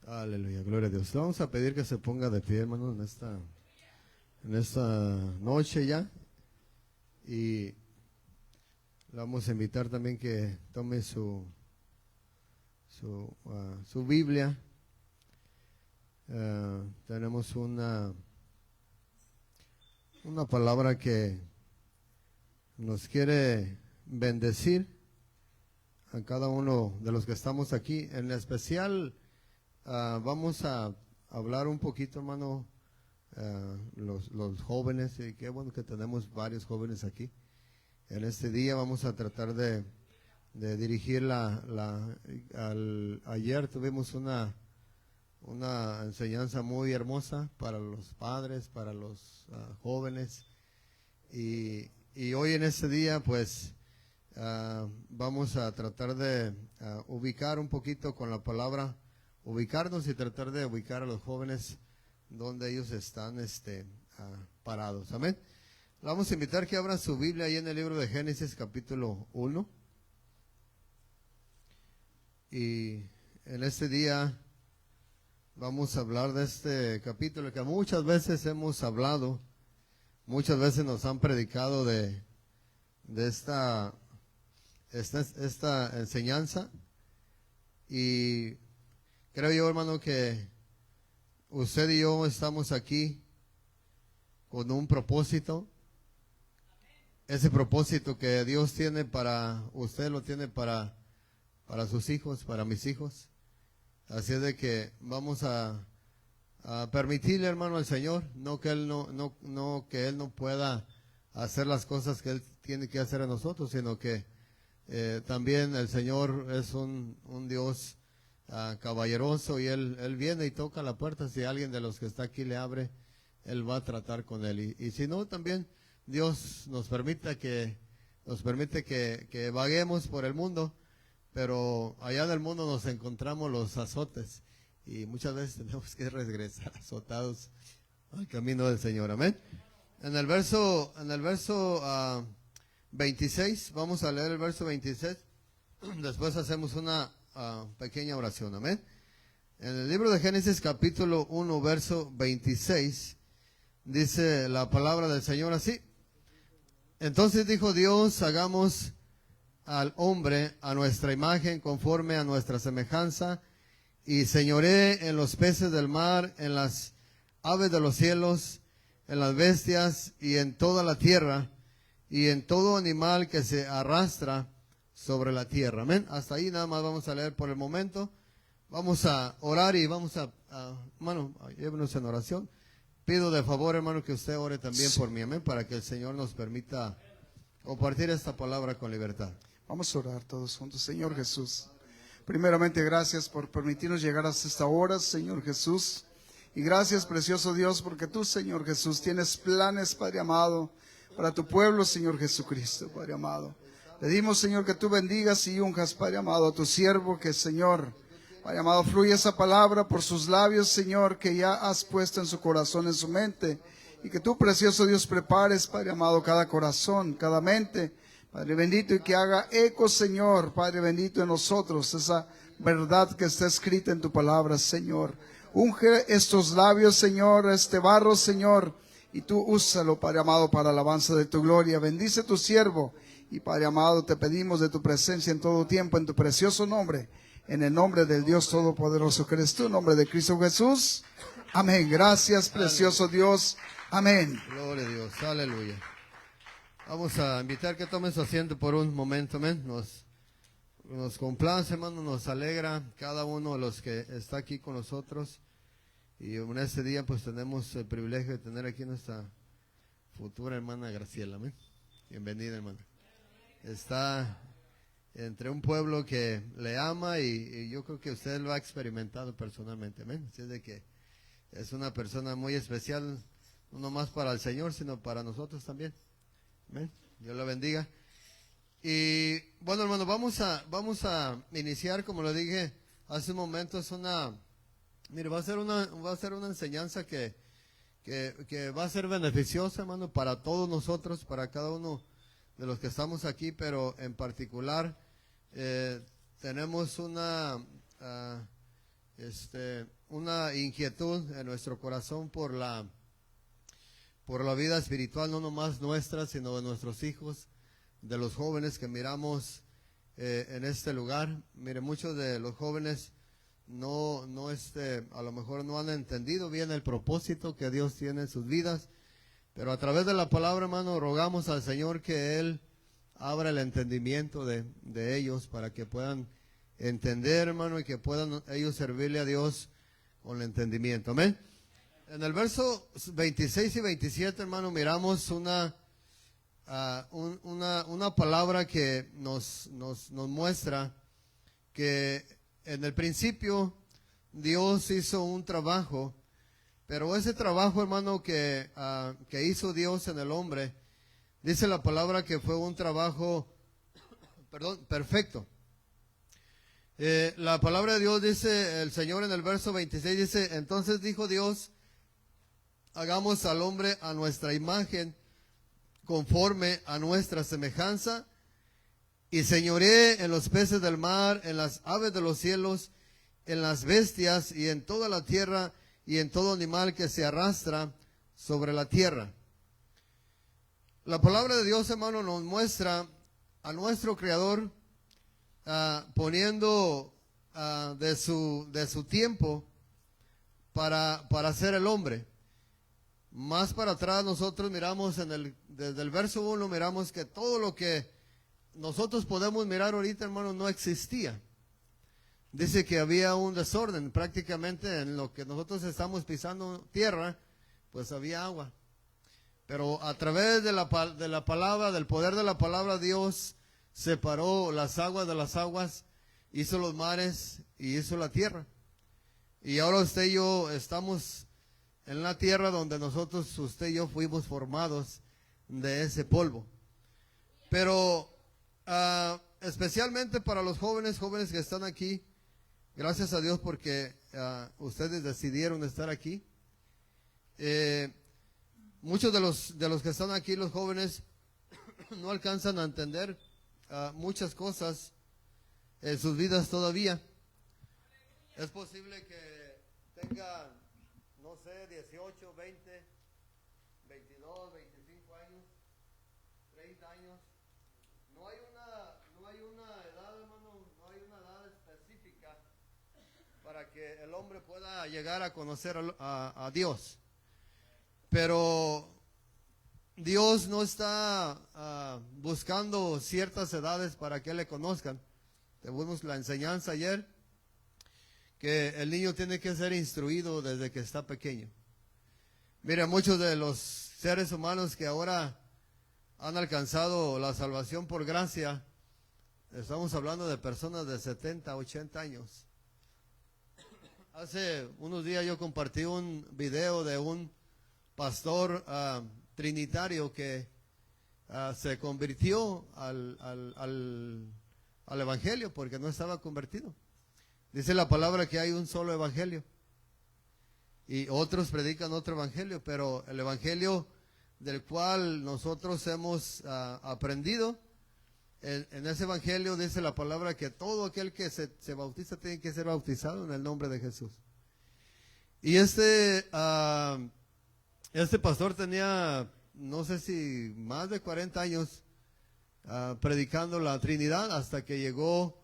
Aleluya, gloria a Dios. Le vamos a pedir que se ponga de pie, hermano, en esta noche ya. Y le vamos a invitar también que tome su Biblia. Tenemos una palabra que nos quiere bendecir a cada uno de los que estamos aquí. En especial, vamos a hablar un poquito, hermano, los jóvenes, y qué bueno que tenemos varios jóvenes aquí. En este día vamos a tratar de dirigir ayer tuvimos una enseñanza muy hermosa para los padres, para los jóvenes, y hoy en este día pues vamos a tratar de ubicar un poquito con la palabra, ubicarnos y tratar de ubicar a los jóvenes donde ellos están parados. Amén. Vamos a invitar que abran su Biblia ahí en el libro de Génesis capítulo 1. Y en este día vamos a hablar de este capítulo que muchas veces hemos hablado, muchas veces nos han predicado de esta enseñanza. Y creo yo, hermano, que usted y yo estamos aquí con un propósito. Ese propósito que Dios tiene para usted, lo tiene para sus hijos, para mis hijos. Así es de que vamos a permitirle, hermano, al Señor, no que Él no pueda hacer las cosas que Él tiene que hacer a nosotros, sino que también el Señor es un Dios caballeroso, y Él viene y toca la puerta. Si alguien de los que está aquí le abre, Él va a tratar con él. Y si no, también Dios nos permite que vaguemos por el mundo, pero allá del mundo nos encontramos los azotes, y muchas veces tenemos que regresar azotados al camino del Señor. Amén. En el verso 26, vamos a leer el verso 26, después hacemos una pequeña oración. Amén. En el libro de Génesis capítulo 1 verso 26 dice la palabra del Señor así: entonces dijo Dios, hagamos al hombre a nuestra imagen, conforme a nuestra semejanza, y señoree en los peces del mar, en las aves de los cielos, en las bestias y en toda la tierra, y en todo animal que se arrastra sobre la tierra. Amén. Hasta ahí nada más vamos a leer por el momento. Vamos a orar y vamos hermano, llévenos en oración. Pido de favor, hermano, que usted ore también por mí, amén, para que el Señor nos permita compartir esta palabra con libertad. Vamos a orar todos juntos. Señor Jesús, primeramente gracias por permitirnos llegar hasta esta hora, Señor Jesús. Y gracias, precioso Dios, porque tú, Señor Jesús, tienes planes, Padre amado, para tu pueblo, Señor Jesucristo, Padre amado. Pedimos, Señor, que tú bendigas y unjas, Padre amado, a tu siervo, que, Señor, Padre amado, fluye esa palabra por sus labios, Señor, que ya has puesto en su corazón, en su mente. Y que tú, precioso Dios, prepares, Padre amado, cada corazón, cada mente, Padre bendito, y que haga eco, Señor, Padre bendito, en nosotros, esa verdad que está escrita en tu palabra, Señor. Unge estos labios, Señor, este barro, Señor, y tú úsalo, Padre amado, para alabanza de tu gloria. Bendice tu siervo, y Padre amado, te pedimos de tu presencia en todo tiempo, en tu precioso nombre, en el nombre del Dios Todopoderoso que eres tú, en nombre de Cristo Jesús. Amén. Gracias, precioso Dios. Amén. Gloria a Dios, aleluya. Vamos a invitar que tomen su asiento por un momento, amén. Nos complace, hermano, nos alegra cada uno de los que está aquí con nosotros. Y en este día pues tenemos el privilegio de tener aquí nuestra futura hermana Graciela, amén. Bienvenida, hermana. Está entre un pueblo que le ama, y yo creo que usted lo ha experimentado personalmente, amén. Así es de que es una persona muy especial, no nomás para el Señor, sino para nosotros también. Amén. Dios la bendiga. Y bueno, hermano, vamos a iniciar, como lo dije hace un momento, va a ser una enseñanza que que va a ser beneficiosa, hermano, para todos nosotros, para cada uno de los que estamos aquí, pero en particular tenemos una inquietud en nuestro corazón por la vida espiritual, no nomás nuestra, sino de nuestros hijos, de los jóvenes que miramos en este lugar. Mire, muchos de los jóvenes a lo mejor no han entendido bien el propósito que Dios tiene en sus vidas, pero a través de la palabra, hermano, rogamos al Señor que Él abra el entendimiento de ellos para que puedan entender, hermano, y que puedan ellos servirle a Dios con el entendimiento. Amén. En el verso 26 y 27, hermano, miramos una palabra que nos muestra que en el principio Dios hizo un trabajo, pero ese trabajo, hermano, que hizo Dios en el hombre, dice la palabra que fue un trabajo, perfecto. La palabra de Dios dice, el Señor en el verso 26 dice, entonces dijo Dios, hagamos al hombre a nuestra imagen, conforme a nuestra semejanza, y señoree en los peces del mar, en las aves de los cielos, en las bestias y en toda la tierra y en todo animal que se arrastra sobre la tierra. La palabra de Dios, hermano, nos muestra a nuestro Creador poniendo de su tiempo para hacer el hombre. Más para atrás nosotros miramos desde el verso 1, miramos que todo lo que nosotros podemos mirar ahorita, hermano, no existía. Dice que había un desorden, prácticamente en lo que nosotros estamos pisando tierra, pues había agua. Pero a través de la palabra, del poder de la palabra, Dios separó las aguas de las aguas, hizo los mares y hizo la tierra. Y ahora usted y yo estamos en la tierra donde usted y yo fuimos formados de ese polvo. Pero especialmente para los jóvenes que están aquí, gracias a Dios porque ustedes decidieron estar aquí. Muchos de los que están aquí, los jóvenes, no alcanzan a entender muchas cosas en sus vidas todavía. Es posible que tengan, no sé, 18, 20, 22, 25 años, 30 años. No hay una edad, hermano, no hay una edad específica para que el hombre pueda llegar a conocer a Dios. Pero Dios no está buscando ciertas edades para que le conozcan. Tuvimos la enseñanza ayer que el niño tiene que ser instruido desde que está pequeño. Mira, muchos de los seres humanos que ahora han alcanzado la salvación por gracia, estamos hablando de personas de 70, 80 años. Hace unos días yo compartí un video de un pastor trinitario que se convirtió al evangelio porque no estaba convertido. Dice la palabra que hay un solo evangelio y otros predican otro evangelio, pero el evangelio del cual nosotros hemos aprendido, en ese evangelio dice la palabra que todo aquel que se bautiza tiene que ser bautizado en el nombre de Jesús. Y este pastor tenía, no sé si más de 40 años predicando la Trinidad hasta que llegó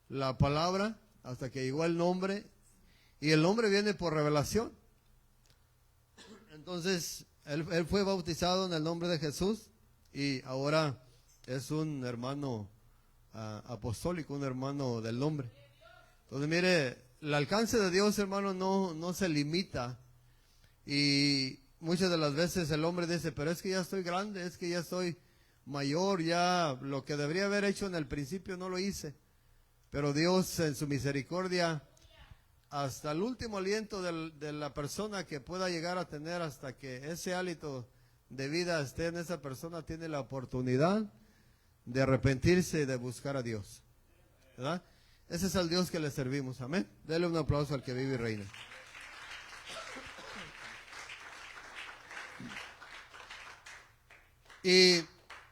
la palabra, hasta que llegó el nombre, y el nombre viene por revelación. Entonces, él fue bautizado en el nombre de Jesús y ahora es un hermano apostólico, un hermano del nombre. Entonces, mire, el alcance de Dios, hermano, no se limita. Y muchas de las veces el hombre dice, pero es que ya estoy grande, es que ya estoy mayor, ya lo que debería haber hecho en el principio no lo hice. Pero Dios en su misericordia, hasta el último aliento de la persona que pueda llegar a tener, hasta que ese hálito de vida esté en esa persona, tiene la oportunidad de arrepentirse y de buscar a Dios, ¿verdad? Ese es el Dios que le servimos, amén. Dele un aplauso al que vive y reina. Y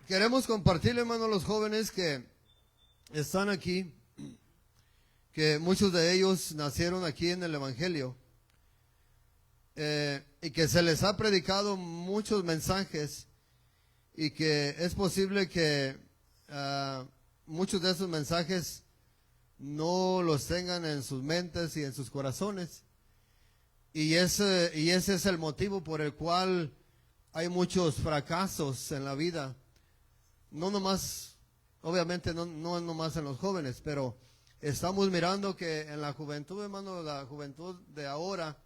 queremos compartirle, hermano, a los jóvenes que están aquí, que muchos de ellos nacieron aquí en el Evangelio, y que se les ha predicado muchos mensajes, y que es posible que muchos de esos mensajes no los tengan en sus mentes y en sus corazones. Y ese es el motivo por el cual hay muchos fracasos en la vida. No nomás, obviamente no nomás en los jóvenes, pero estamos mirando que en la juventud, hermano, la juventud de ahora,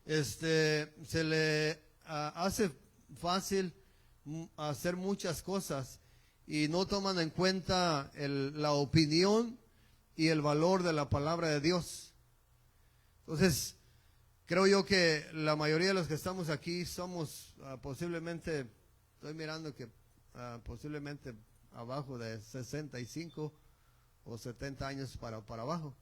se le hace fácil hacer muchas cosas y no toman en cuenta la opinión y el valor de la palabra de Dios. Entonces, creo yo que la mayoría de los que estamos aquí somos posiblemente, estoy mirando que posiblemente abajo de 65 o 70 años para abajo.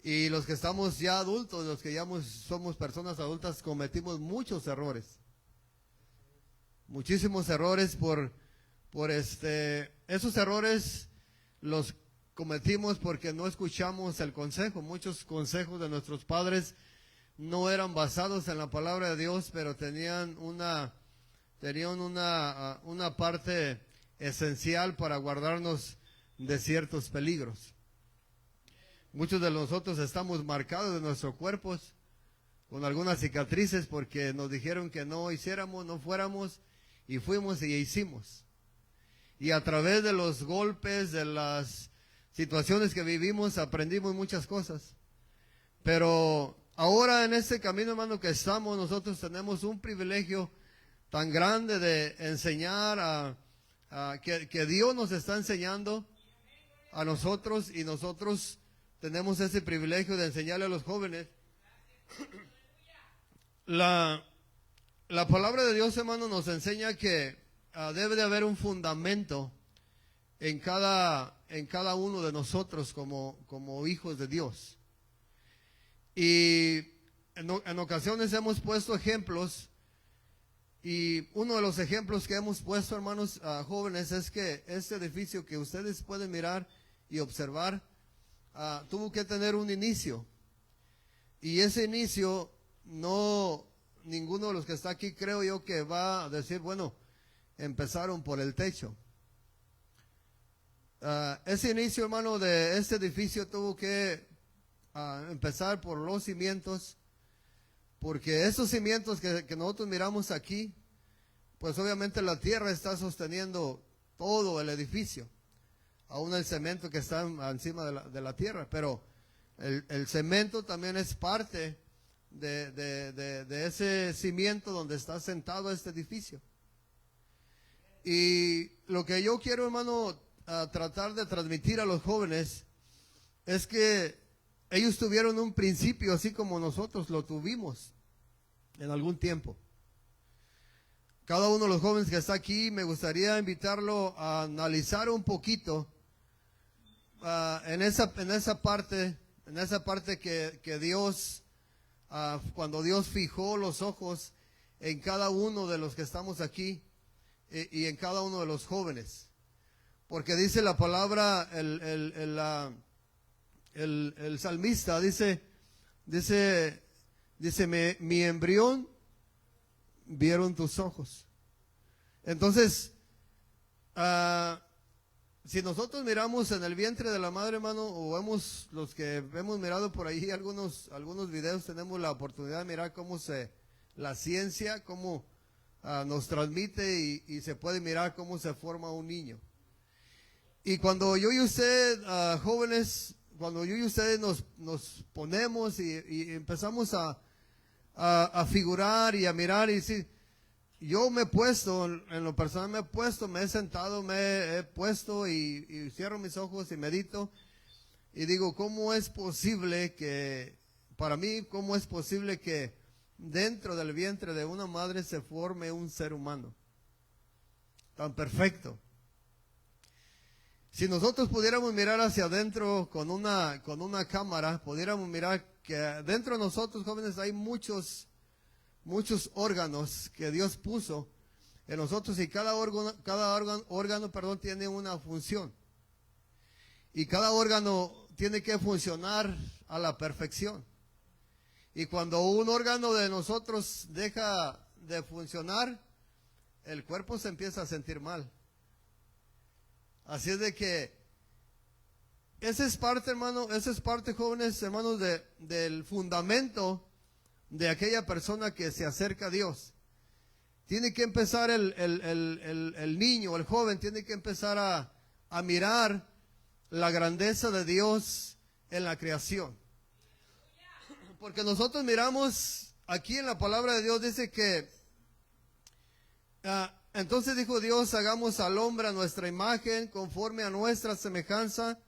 Y los que estamos ya adultos, los que ya somos personas adultas, cometimos muchos errores. Muchísimos errores esos errores los cometimos porque no escuchamos el consejo. Muchos consejos de nuestros padres no eran basados en la palabra de Dios, pero tenían una parte esencial para guardarnos de ciertos peligros. Muchos de nosotros estamos marcados de nuestros cuerpos con algunas cicatrices porque nos dijeron que no hiciéramos, no fuéramos, y fuimos y hicimos. Y a través de los golpes, de las situaciones que vivimos, aprendimos muchas cosas. Pero ahora en este camino, hermano, que estamos, nosotros tenemos un privilegio tan grande de enseñar que Dios nos está enseñando a nosotros, y nosotros tenemos ese privilegio de enseñarle a los jóvenes. La palabra de Dios, hermano, nos enseña que debe de haber un fundamento en cada uno de nosotros como hijos de Dios. Y en ocasiones hemos puesto ejemplos, y uno de los ejemplos que hemos puesto, hermanos jóvenes, es que este edificio que ustedes pueden mirar y observar tuvo que tener un inicio. Y ese inicio, ninguno de los que está aquí creo yo que va a decir, bueno, empezaron por el techo. Ese inicio, hermano, de este edificio tuvo que empezar por los cimientos, porque esos cimientos que nosotros miramos aquí, pues obviamente la tierra está sosteniendo todo el edificio, aún el cemento que está encima de la tierra, pero el cemento también es parte de ese cimiento donde está sentado este edificio. Y lo que yo quiero, hermano, tratar de transmitir a los jóvenes es que ellos tuvieron un principio así como nosotros lo tuvimos en algún tiempo. Cada uno de los jóvenes que está aquí, me gustaría invitarlo a analizar un poquito en esa parte que Dios, cuando Dios fijó los ojos en cada uno de los que estamos aquí, y en cada uno de los jóvenes, porque dice la palabra, el salmista dice mi embrión vieron tus ojos. Entonces, si nosotros miramos en el vientre de la madre, hermano, o vemos los que hemos mirado por ahí algunos videos, tenemos la oportunidad de mirar cómo la ciencia, cómo nos transmite y se puede mirar cómo se forma un niño. Y cuando yo y usted, jóvenes, cuando yo y ustedes nos ponemos y empezamos a figurar y a mirar y decir, yo me he puesto, en lo personal me he sentado, me he puesto y cierro mis ojos y medito y digo, ¿cómo es posible que, para mí, cómo es posible que dentro del vientre de una madre se forme un ser humano tan perfecto? Si nosotros pudiéramos mirar hacia adentro con una cámara, pudiéramos mirar que dentro de nosotros, jóvenes, hay muchos órganos que Dios puso en nosotros y cada órgano, perdón, tiene una función. Y cada órgano tiene que funcionar a la perfección. Y cuando un órgano de nosotros deja de funcionar, el cuerpo se empieza a sentir mal. Así es de que esa es parte, hermano, esa es parte, jóvenes, hermanos, del fundamento de aquella persona que se acerca a Dios. Tiene que empezar el niño, el joven, tiene que empezar a mirar la grandeza de Dios en la creación. Porque nosotros miramos aquí en la palabra de Dios, dice que entonces dijo Dios, hagamos al hombre a nuestra imagen, conforme a nuestra semejanza,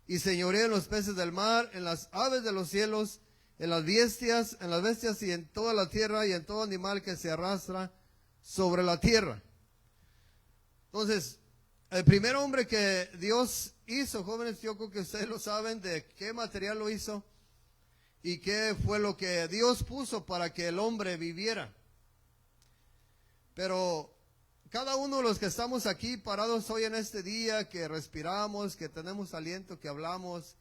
y señoree en los peces del mar, en las aves de los cielos, en las bestias y en toda la tierra y en todo animal que se arrastra sobre la tierra. Entonces, el primer hombre que Dios hizo, jóvenes, yo creo que ustedes lo saben de qué material lo hizo y qué fue lo que Dios puso para que el hombre viviera. Pero cada uno de los que estamos aquí parados hoy en este día, que respiramos, que tenemos aliento, que hablamos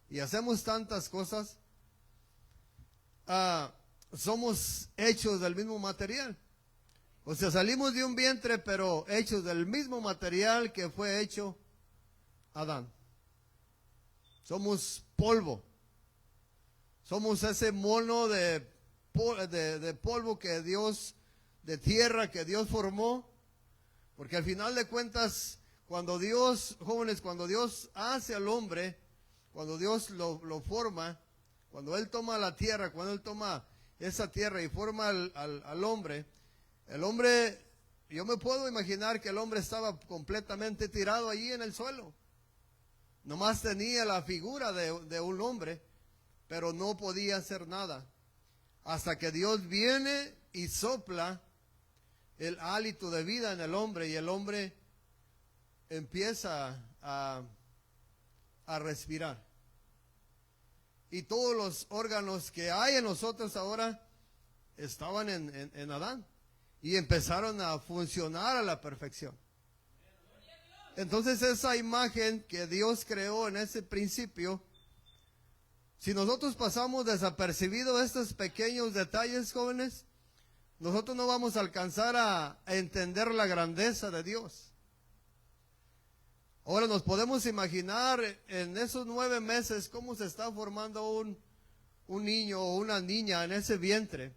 y hacemos tantas cosas, somos hechos del mismo material. O sea, salimos de un vientre, pero hechos del mismo material que fue hecho Adán. Somos polvo. Somos ese mono de polvo que Dios, de tierra que Dios formó. Porque al final de cuentas, cuando Dios, jóvenes, cuando Dios hace al hombre, cuando Dios lo forma, cuando Él toma la tierra, cuando Él toma esa tierra y forma al hombre, el hombre, yo me puedo imaginar que el hombre estaba completamente tirado allí en el suelo. Nomás tenía la figura de un hombre, pero no podía hacer nada. Hasta que Dios viene y sopla el hálito de vida en el hombre y el hombre empieza a respirar. Y todos los órganos que hay en nosotros ahora estaban en Adán y empezaron a funcionar a la perfección. Entonces esa imagen que Dios creó en ese principio, si nosotros pasamos desapercibidos estos pequeños detalles, jóvenes, nosotros no vamos a alcanzar a entender la grandeza de Dios. Ahora nos podemos imaginar en esos 9 meses cómo se está formando un niño o una niña en ese vientre.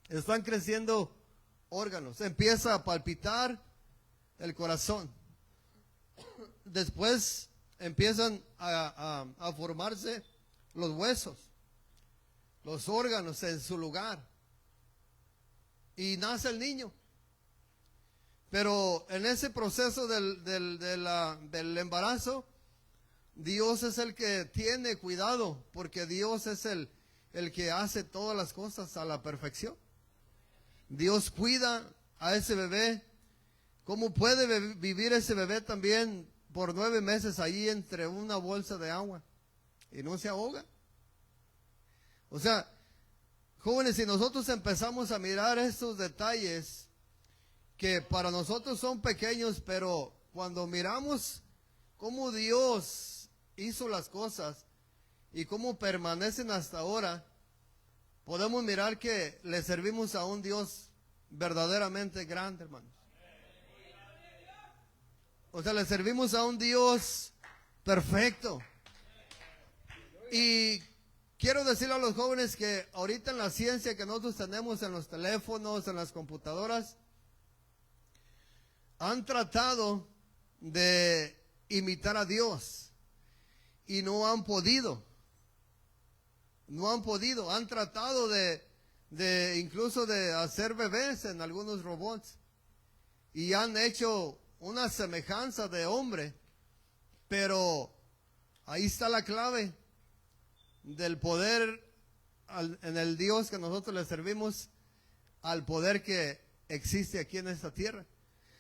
Están creciendo órganos, empieza a palpitar el corazón. Después empiezan a formarse los huesos, los órganos en su lugar. Y nace el niño. Pero en ese proceso del embarazo, Dios es el que tiene cuidado, porque Dios es el que hace todas las cosas a la perfección. Dios cuida a ese bebé. ¿Cómo puede vivir ese bebé también por 9 meses allí entre una bolsa de agua y no se ahoga? O sea, jóvenes, si nosotros empezamos a mirar estos detalles que para nosotros son pequeños, pero cuando miramos cómo Dios hizo las cosas y cómo permanecen hasta ahora, podemos mirar que le servimos a un Dios verdaderamente grande, hermanos. O sea, le servimos a un Dios perfecto. Y quiero decirle a los jóvenes que ahorita en la ciencia que nosotros tenemos en los teléfonos, en las computadoras, han tratado de imitar a Dios y no han podido. No han podido. Han tratado incluso de hacer bebés en algunos robots y han hecho una semejanza de hombre, pero ahí está la clave del poder en el Dios que nosotros le servimos, al poder que existe aquí en esta tierra.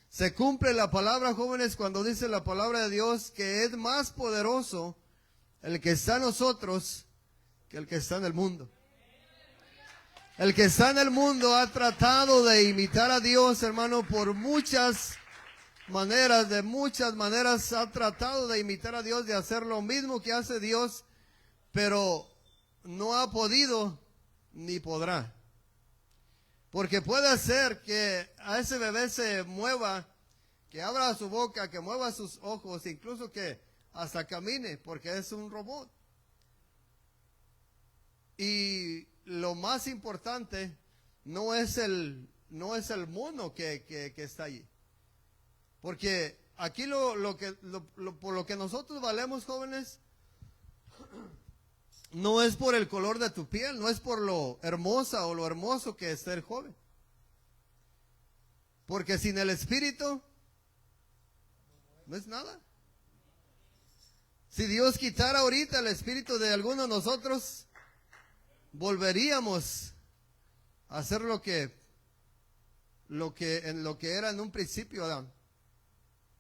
Se cumple la palabra, jóvenes, cuando dice la palabra de Dios que es más poderoso el que está en nosotros que el que está en el mundo. El que está en el mundo ha tratado de imitar a Dios, hermano, por muchas maneras, de muchas maneras ha tratado de imitar a Dios, de hacer lo mismo que hace Dios, pero no ha podido ni podrá. Porque puede ser que a ese bebé se mueva, que abra su boca, que mueva sus ojos, incluso que hasta camine, porque es un robot. Y lo más importante no es el mono que está allí. Porque aquí por lo que nosotros valemos, jóvenes, no es por el color de tu piel, no es por lo hermosa o lo hermoso que es ser joven. Porque sin el Espíritu no es nada. Si Dios quitara ahorita el Espíritu de alguno de nosotros, volveríamos a hacer lo que era en un principio Adán.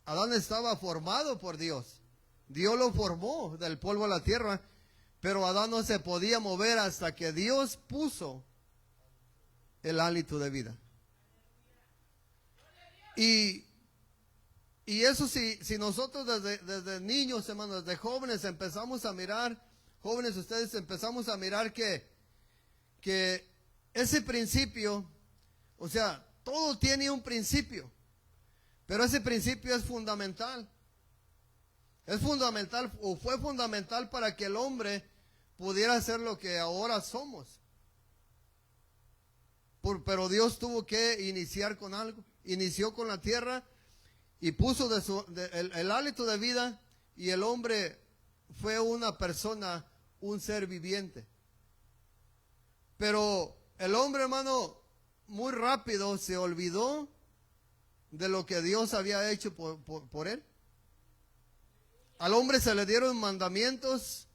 Adán estaba formado por Dios. Dios lo formó del polvo de la tierra, pero Adán no se podía mover hasta que Dios puso el hálito de vida. Y eso si nosotros desde niños, hermanos, desde jóvenes empezamos a mirar, jóvenes ustedes empezamos a mirar que ese principio, o sea, todo tiene un principio, pero ese principio es fundamental. Es fundamental o fue fundamental para que el hombre pudiera ser lo que ahora somos. Pero Dios tuvo que iniciar con algo. Inició con la tierra y puso el hálito de vida, y el hombre fue una persona, un ser viviente. Pero el hombre, hermano, muy rápido se olvidó de lo que Dios había hecho por él. Al hombre se le dieron mandamientos,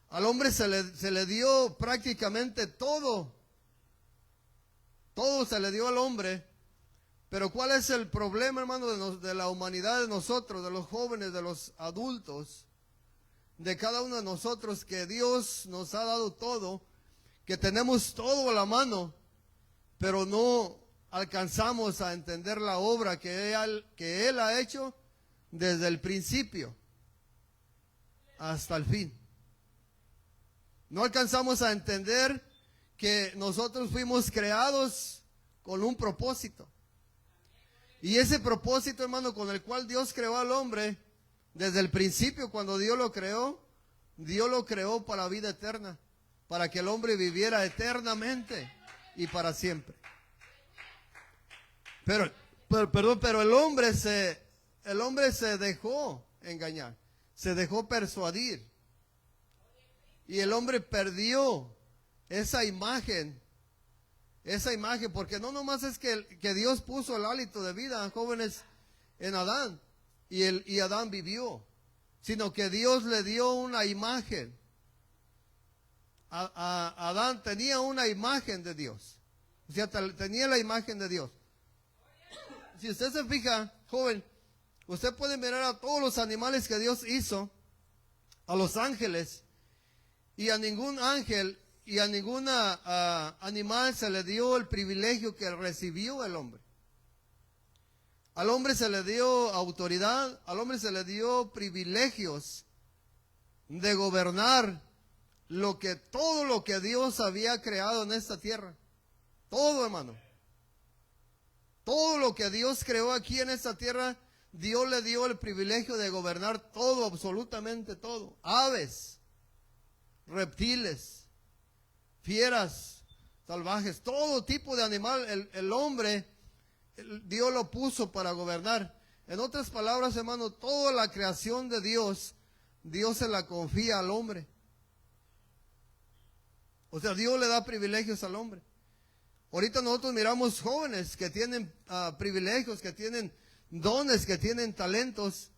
al hombre se le dio prácticamente todo. Todo se le dio al hombre. Pero ¿cuál es el problema, hermano, de la humanidad, de nosotros, de los jóvenes, de los adultos, de cada uno de nosotros? Que Dios nos ha dado todo, que tenemos todo a la mano, pero no alcanzamos a entender la obra que Él ha hecho desde el principio hasta el fin. No alcanzamos a entender que nosotros fuimos creados con un propósito. Y ese propósito, hermano, con el cual Dios creó al hombre, desde el principio, cuando Dios lo creó para vida eterna, para que el hombre viviera eternamente y para siempre. Pero el hombre se dejó engañar, se dejó persuadir. Y el hombre perdió esa imagen, porque no nomás es que Dios puso el hálito de vida, jóvenes, en Adán, y Adán vivió, sino que Dios le dio una imagen. Adán tenía una imagen de Dios, o sea, tenía la imagen de Dios. Si usted se fija, joven, usted puede mirar a todos los animales que Dios hizo, a los ángeles, y a ningún ángel y a ningún animal se le dio el privilegio que recibió el hombre. Al hombre se le dio autoridad, al hombre se le dio privilegios de gobernar todo lo que Dios había creado en esta tierra. Todo, hermano. Todo lo que Dios creó aquí en esta tierra, Dios le dio el privilegio de gobernar todo, absolutamente todo. Aves, reptiles, fieras salvajes, todo tipo de animal, el hombre, Dios lo puso para gobernar. En otras palabras, hermano, toda la creación de Dios se la confía al hombre. O sea, Dios le da privilegios al hombre. Ahorita nosotros miramos jóvenes que tienen privilegios, que tienen dones, que tienen talentos,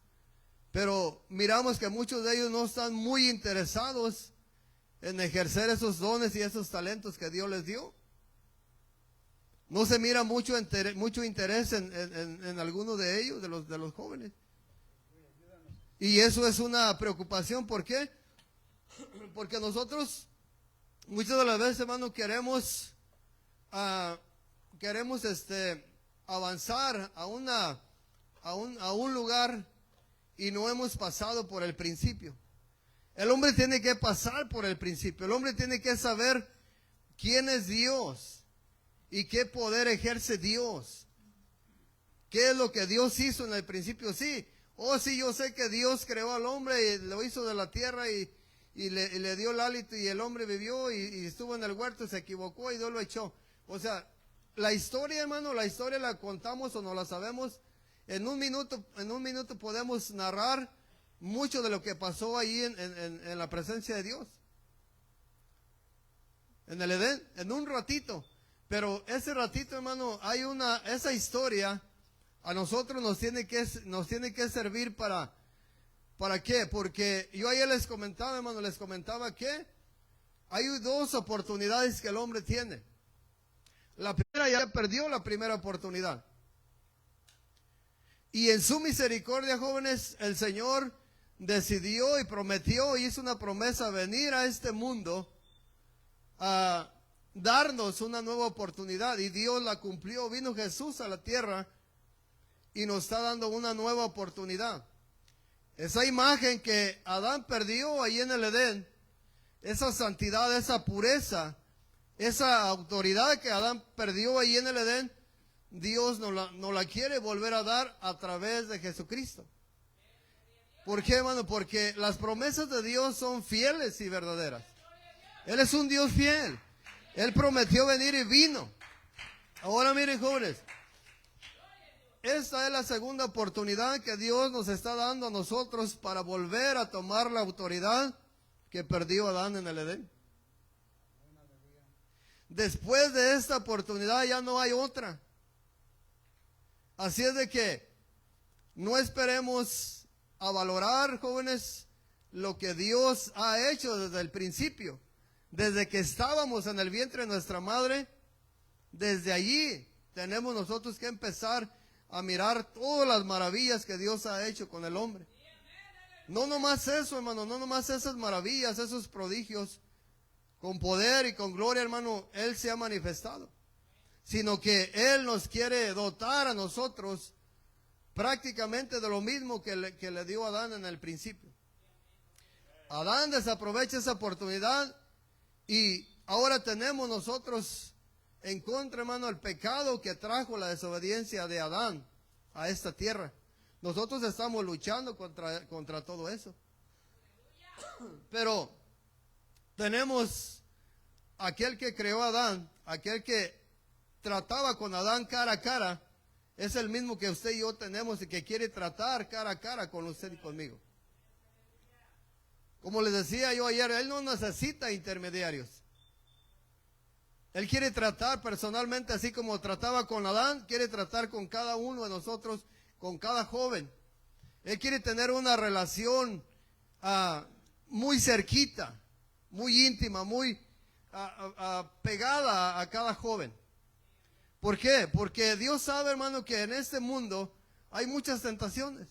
pero miramos que muchos de ellos no están muy interesados en ejercer esos dones y esos talentos que Dios les dio. No se mira mucho interés en alguno de ellos, de los jóvenes. Y eso es una preocupación. ¿Por qué? Porque nosotros muchas de las veces, hermano, queremos queremos avanzar a un lugar y no hemos pasado por el principio. El hombre tiene que pasar por el principio. El hombre tiene que saber quién es Dios y qué poder ejerce Dios. ¿Qué es lo que Dios hizo en el principio? Sí, sí, yo sé que Dios creó al hombre y lo hizo de la tierra y le dio el hálito y el hombre vivió y estuvo en el huerto y se equivocó y Dios lo echó. O sea, la historia, hermano, la historia la contamos o no la sabemos. En un minuto podemos narrar mucho de lo que pasó ahí en la presencia de Dios. En el Edén, en un ratito. Pero ese ratito, hermano, esa historia a nosotros nos tiene que servir ¿para qué? Porque yo ayer les comentaba, hermano, que hay dos oportunidades que el hombre tiene. La primera, ya perdió la primera oportunidad. Y en su misericordia, jóvenes, el Señor decidió y prometió, hizo una promesa, venir a este mundo a darnos una nueva oportunidad. Y Dios la cumplió. Vino Jesús a la tierra y nos está dando una nueva oportunidad. Esa imagen que Adán perdió ahí en el Edén, esa santidad, esa pureza, esa autoridad que Adán perdió ahí en el Edén, Dios nos la quiere volver a dar a través de Jesucristo. ¿Por qué, hermano? Porque las promesas de Dios son fieles y verdaderas. Él es un Dios fiel. Él prometió venir y vino. Ahora miren, jóvenes, esta es la segunda oportunidad que Dios nos está dando a nosotros para volver a tomar la autoridad que perdió Adán en el Edén. Después de esta oportunidad ya no hay otra. Así es de que no esperemos a valorar, jóvenes, lo que Dios ha hecho desde el principio. Desde que estábamos en el vientre de nuestra madre, desde allí tenemos nosotros que empezar a mirar todas las maravillas que Dios ha hecho con el hombre. No nomás eso, hermano, no nomás esas maravillas, esos prodigios, con poder y con gloria, hermano, Él se ha manifestado. Sino que Él nos quiere dotar a nosotros prácticamente de lo mismo que le dio a Adán en el principio. Adán desaprovecha esa oportunidad y ahora tenemos nosotros en contra, hermano, el pecado que trajo la desobediencia de Adán a esta tierra. Nosotros estamos luchando contra todo eso. Pero tenemos aquel que creó a Adán, aquel que trataba con Adán cara a cara, es el mismo que usted y yo tenemos y que quiere tratar cara a cara con usted y conmigo. Como les decía yo ayer, Él no necesita intermediarios. Él quiere tratar personalmente, así como trataba con Adán, quiere tratar con cada uno de nosotros, con cada joven. Él quiere tener una relación muy cerquita, muy íntima, muy pegada a cada joven. ¿Por qué? Porque Dios sabe, hermano, que en este mundo hay muchas tentaciones.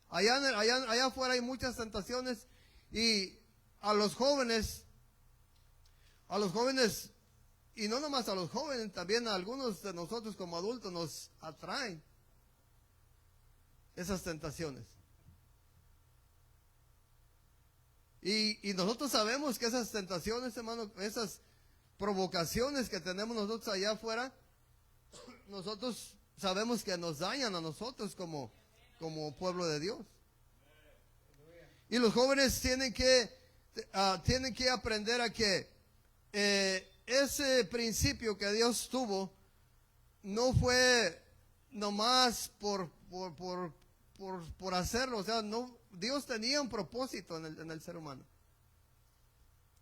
Allá afuera hay muchas tentaciones y a los jóvenes, y no nomás a los jóvenes, también a algunos de nosotros como adultos nos atraen esas tentaciones. Y nosotros sabemos que esas tentaciones, hermano, esas provocaciones que tenemos nosotros allá afuera, nosotros sabemos que nos dañan a nosotros como pueblo de Dios. Y los jóvenes tienen que aprender a que ese principio que Dios tuvo no fue nomás por hacerlo. O sea, no, Dios tenía un propósito en el ser humano.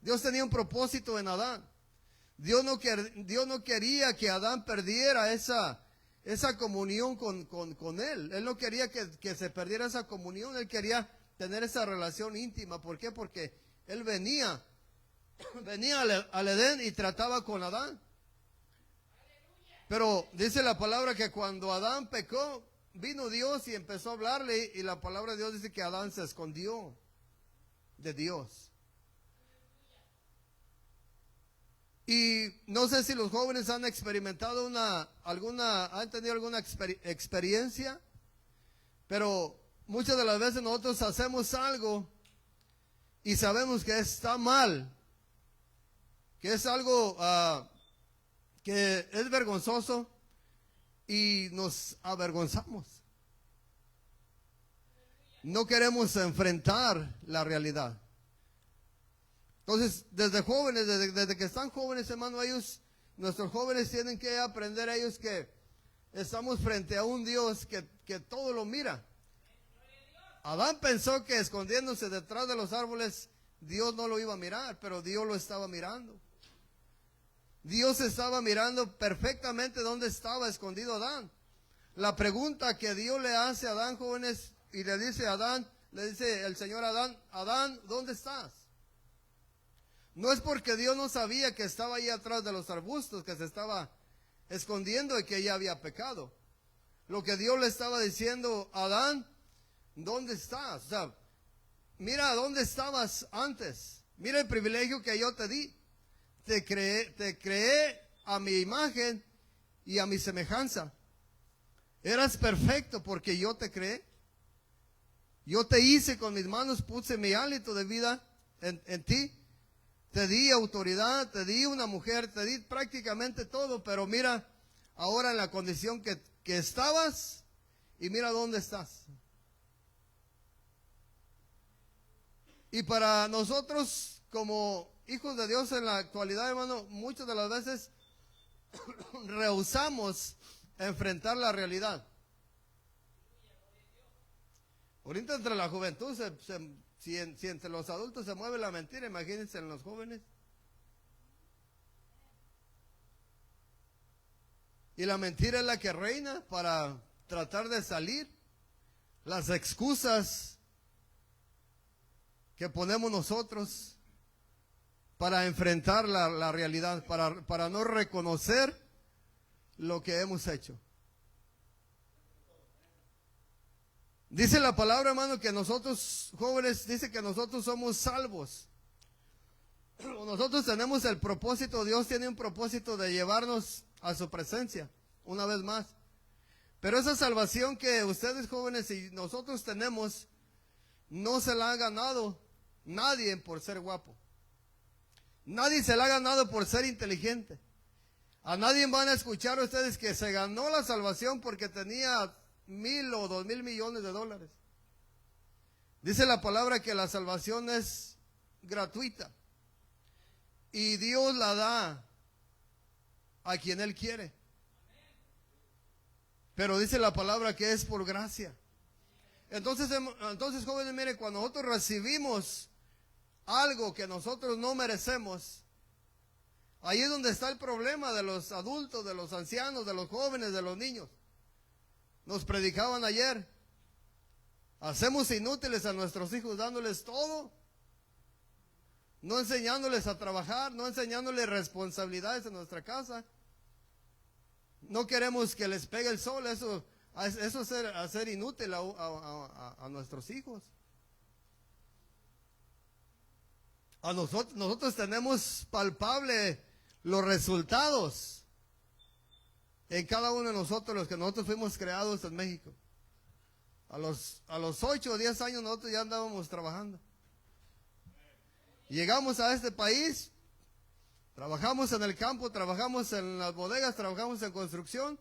Dios tenía un propósito en Adán. Dios no quería que Adán perdiera esa comunión con Él. Él no quería que se perdiera esa comunión. Él quería tener esa relación íntima. ¿Por qué? Porque Él venía al Edén y trataba con Adán. Pero dice la palabra que cuando Adán pecó, vino Dios y empezó a hablarle, y la palabra de Dios dice que Adán se escondió de Dios. Y no sé si los jóvenes han experimentado han tenido alguna experiencia, pero muchas de las veces nosotros hacemos algo y sabemos que está mal, que es algo que es vergonzoso y nos avergonzamos. No queremos enfrentar la realidad. Entonces, desde jóvenes, desde que están jóvenes, hermano, nuestros jóvenes tienen que aprender a ellos que estamos frente a un Dios que todo lo mira. Adán pensó que escondiéndose detrás de los árboles, Dios no lo iba a mirar, pero Dios lo estaba mirando. Dios estaba mirando perfectamente dónde estaba escondido Adán. La pregunta que Dios le hace a Adán, jóvenes, y le dice a Adán, le dice el Señor a Adán, Adán, ¿dónde estás? No es porque Dios no sabía que estaba ahí atrás de los arbustos, que se estaba escondiendo y que ya había pecado. Lo que Dios le estaba diciendo a Adán, ¿dónde estás? O sea, mira dónde estabas antes. Mira el privilegio que yo te di. Te creé a mi imagen y a mi semejanza. Eras perfecto porque yo te creé. Yo te hice con mis manos, puse mi hálito de vida en ti. Te di autoridad, te di una mujer, te di prácticamente todo, pero mira ahora en la condición que estabas y mira dónde estás. Y para nosotros como hijos de Dios en la actualidad, hermano, muchas de las veces rehusamos enfrentar la realidad. Ahorita entre la juventud, si entre los adultos se mueve la mentira, imagínense en los jóvenes. Y la mentira es la que reina para tratar de salir. Las excusas que ponemos nosotros para enfrentar la realidad, para no reconocer lo que hemos hecho. Dice la palabra, hermano, que nosotros, jóvenes, dice que nosotros somos salvos. Nosotros tenemos el propósito, Dios tiene un propósito de llevarnos a su presencia, una vez más. Pero esa salvación que ustedes, jóvenes, y nosotros tenemos, no se la ha ganado nadie por ser guapo. Nadie se la ha ganado por ser inteligente. A nadie van a escuchar a ustedes que se ganó la salvación porque tenía 1,000 o 2,000 millones de dólares. Dice la palabra que la salvación es gratuita y Dios la da a quien Él quiere. Pero dice la palabra que es por gracia. Entonces jóvenes, mire, cuando nosotros recibimos algo que nosotros no merecemos, ahí es donde está el problema de los adultos, de los ancianos, de los jóvenes, de los niños. Nos predicaban ayer, hacemos inútiles a nuestros hijos dándoles todo, no enseñándoles a trabajar, no enseñándoles responsabilidades en nuestra casa. No queremos que les pegue el sol, eso es hacer inútil a nuestros hijos. Nosotros tenemos palpable los resultados en cada uno de nosotros, los que nosotros fuimos creados en México. A los 8 o 10 años nosotros ya andábamos trabajando. Llegamos a este país, trabajamos en el campo, trabajamos en las bodegas, trabajamos en construcción,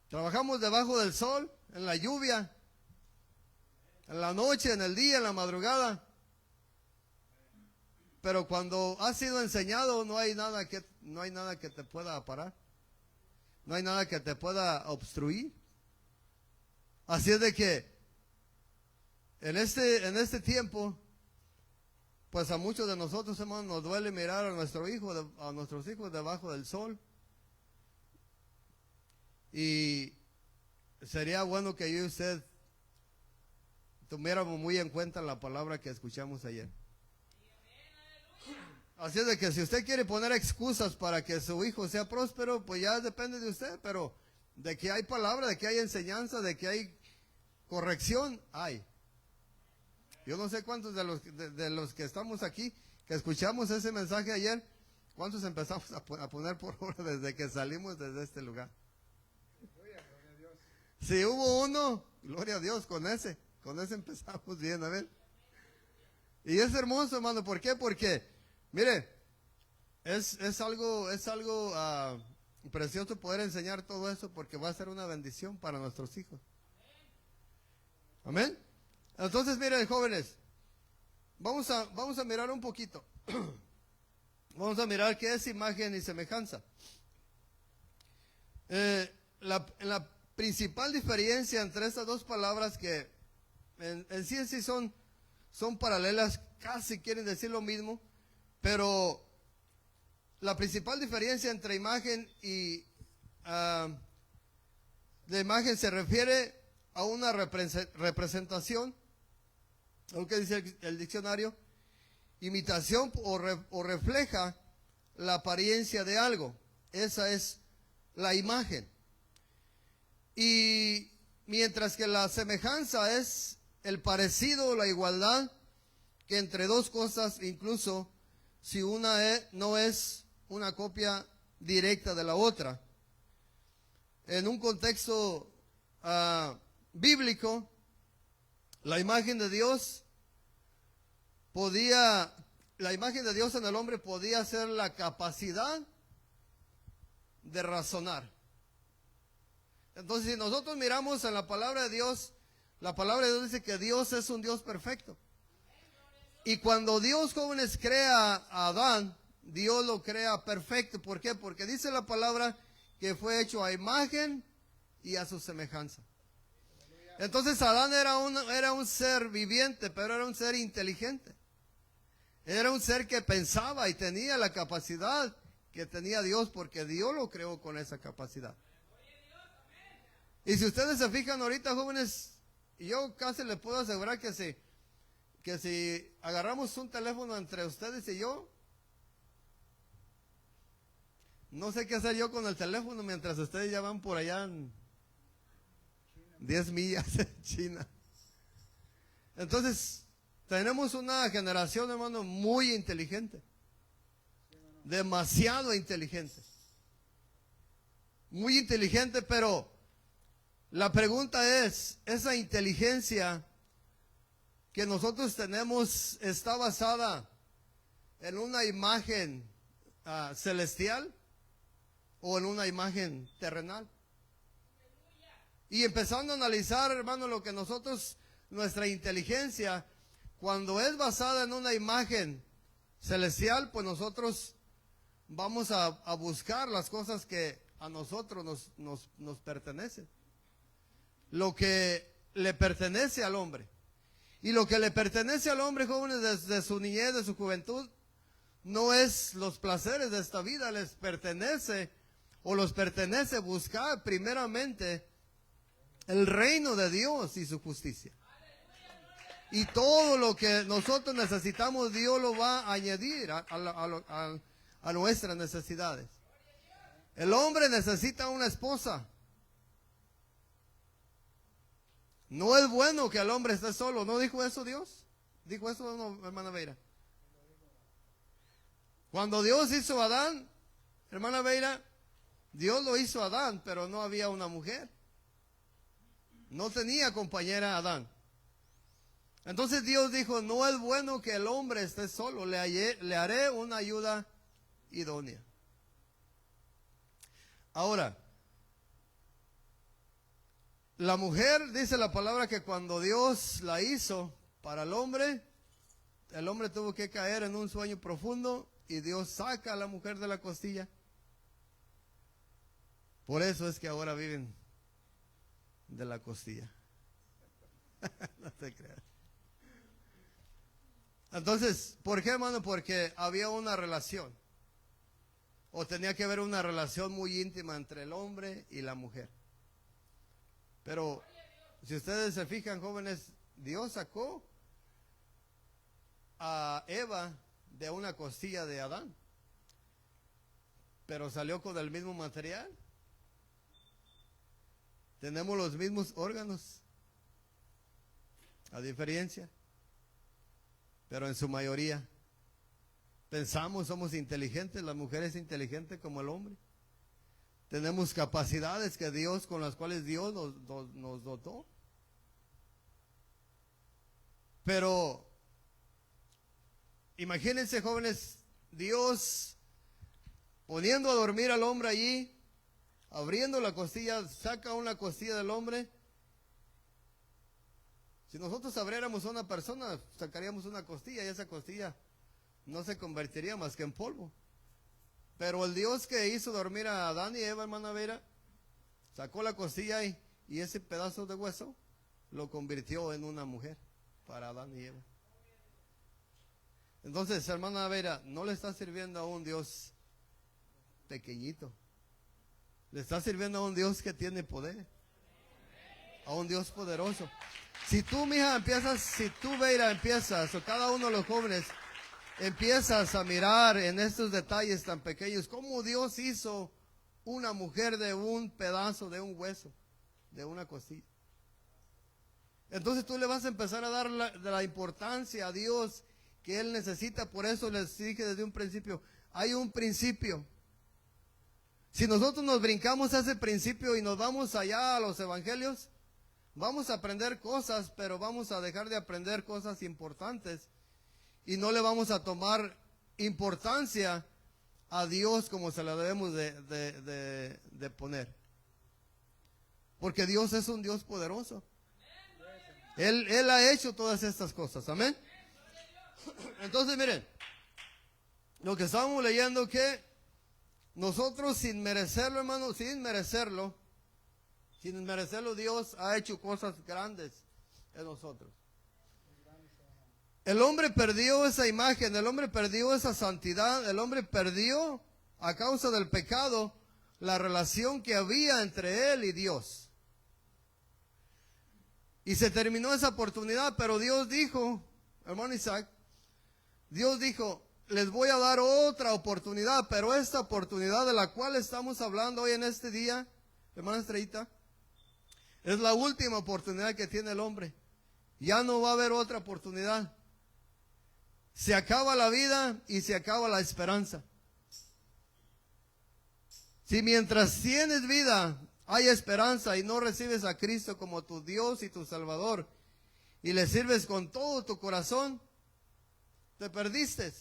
trabajamos debajo del sol, en la lluvia, en la noche, en el día, en la madrugada. Pero cuando has sido enseñado, no hay nada que te pueda parar. No hay nada que te pueda obstruir. Así es de que en este tiempo, pues a muchos de nosotros, hermanos, nos duele mirar a nuestros hijos debajo del sol. Y sería bueno que yo y usted tuviéramos muy en cuenta la palabra que escuchamos ayer. Así es de que si usted quiere poner excusas para que su hijo sea próspero, pues ya depende de usted, pero de que hay palabra, de que hay enseñanza, de que hay corrección, hay. Yo no sé cuántos de los que estamos aquí que escuchamos ese mensaje ayer, ¿cuántos empezamos a poner por hora desde que salimos desde este lugar? Si hubo uno, gloria a Dios, con ese empezamos bien, a ver. Y es hermoso, hermano, ¿por qué? Porque, mire, es algo precioso poder enseñar todo eso, porque va a ser una bendición para nuestros hijos. Amén. Entonces, miren, jóvenes, vamos a mirar un poquito. Vamos a mirar qué es imagen y semejanza. La principal diferencia entre estas dos palabras, que en sí son paralelas, casi quieren decir lo mismo, pero la principal diferencia entre imagen y de imagen se refiere a una representación, lo que dice el diccionario, imitación o refleja la apariencia de algo. Esa es la imagen. Y mientras que la semejanza es el parecido o la igualdad, que entre dos cosas, incluso si una no es una copia directa de la otra. En un contexto bíblico, la imagen de Dios en el hombre podía ser la capacidad de razonar. Entonces, si nosotros miramos en la palabra de Dios, la palabra de Dios dice que Dios es un Dios perfecto. Y cuando Dios, jóvenes, crea a Adán, Dios lo crea perfecto. ¿Por qué? Porque dice la palabra que fue hecho a imagen y a su semejanza. Entonces Adán era un ser viviente, pero era un ser inteligente. Era un ser que pensaba y tenía la capacidad que tenía Dios, porque Dios lo creó con esa capacidad. Y si ustedes se fijan ahorita, jóvenes, yo casi les puedo asegurar que si agarramos un teléfono entre ustedes y yo, no sé qué hacer yo con el teléfono mientras ustedes ya van por allá en 10 millas en China. Entonces, tenemos una generación, hermano, muy inteligente. Demasiado inteligente. Muy inteligente, pero la pregunta es, ¿esa inteligencia que nosotros tenemos está basada en una imagen celestial o en una imagen terrenal? Y empezando a analizar, hermano, lo que nuestra inteligencia, cuando es basada en una imagen celestial, pues nosotros vamos a buscar las cosas que a nosotros nos pertenecen. Lo que le pertenece al hombre. Y lo que le pertenece al hombre, jóvenes, desde su niñez, de su juventud, no es los placeres de esta vida, les pertenece buscar primeramente el reino de Dios y su justicia. Y todo lo que nosotros necesitamos, Dios lo va a añadir a nuestras necesidades. El hombre necesita una esposa. No es bueno que el hombre esté solo. ¿No dijo eso Dios? ¿Dijo eso, no, hermana Veira? Cuando Dios hizo a Adán, hermana Veira, Dios lo hizo a Adán, pero no había una mujer. No tenía compañera Adán. Entonces Dios dijo, no es bueno que el hombre esté solo, le haré una ayuda idónea. Ahora, la mujer, dice la palabra, que cuando Dios la hizo para el hombre tuvo que caer en un sueño profundo y Dios saca a la mujer de la costilla. Por eso es que ahora viven de la costilla. No te creas. Entonces, ¿por qué, hermano? Porque había una relación, o tenía que haber una relación muy íntima entre el hombre y la mujer. Pero si ustedes se fijan, jóvenes, Dios sacó a Eva de una costilla de Adán, pero salió con el mismo material. Tenemos los mismos órganos, a diferencia, pero en su mayoría Pensamos, somos inteligentes, la mujer es inteligente como el hombre. Tenemos capacidades que Dios, con las cuales Dios nos dotó. Pero imagínense, jóvenes, Dios poniendo a dormir al hombre allí, abriendo la costilla, saca una costilla del hombre. Si nosotros abriéramos a una persona, sacaríamos una costilla y esa costilla no se convertiría más que en polvo. Pero el Dios que hizo dormir a Adán y Eva, hermana Vera, sacó la costilla y ese pedazo de hueso lo convirtió en una mujer para Adán y Eva. Entonces, hermana Vera, no le está sirviendo a un Dios pequeñito. Le está sirviendo a un Dios que tiene poder. A un Dios poderoso. Si tú, mija, empiezas, si tú, Vera, empiezas, o cada uno de los jóvenes, empiezas a mirar en estos detalles tan pequeños, cómo Dios hizo una mujer de un pedazo, de un hueso, de una costilla. Entonces tú le vas a empezar a dar la importancia a Dios que Él necesita. Por eso les dije desde un principio, hay un principio. Si nosotros nos brincamos a ese principio y nos vamos allá a los evangelios, vamos a aprender cosas, pero vamos a dejar de aprender cosas importantes y no le vamos a tomar importancia a Dios como se la debemos de poner. Porque Dios es un Dios poderoso. Él ha hecho todas estas cosas, amén. Entonces miren, lo que estábamos leyendo, que nosotros sin merecerlo, hermano, sin merecerlo, Dios ha hecho cosas grandes en nosotros. El hombre perdió esa imagen, el hombre perdió esa santidad, el hombre perdió a causa del pecado la relación que había entre él y Dios. Y se terminó esa oportunidad, pero Dios dijo, hermano Isaac, Dios dijo, les voy a dar otra oportunidad, pero esta oportunidad de la cual estamos hablando hoy en este día, hermana Estrellita, es la última oportunidad que tiene el hombre. Ya no va a haber otra oportunidad. Se acaba la vida y se acaba la esperanza. Si mientras tienes vida hay esperanza y no recibes a Cristo como tu Dios y tu Salvador y le sirves con todo tu corazón, te perdiste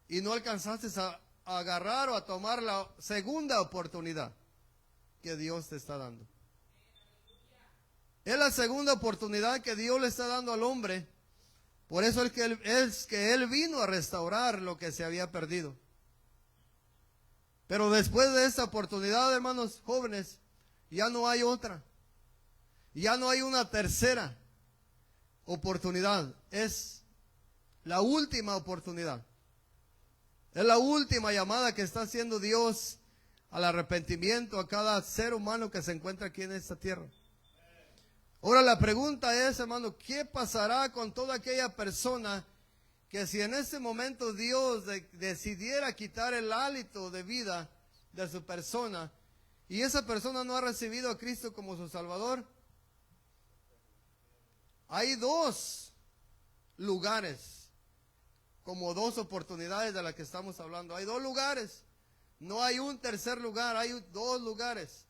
y no alcanzaste a agarrar o a tomar la segunda oportunidad que Dios te está dando. Es la segunda oportunidad que Dios le está dando al hombre. Por eso es que Él vino a restaurar lo que se había perdido. Pero después de esta oportunidad, hermanos jóvenes, ya no hay otra. Ya no hay una tercera oportunidad. Es la última oportunidad. Es la última llamada que está haciendo Dios al arrepentimiento a cada ser humano que se encuentra aquí en esta tierra. Ahora la pregunta es, hermano, ¿qué pasará con toda aquella persona que si en este momento Dios decidiera quitar el hálito de vida de su persona y esa persona no ha recibido a Cristo como su Salvador? Hay dos lugares, como dos oportunidades de las que estamos hablando. Hay dos lugares, no hay un tercer lugar, hay dos lugares.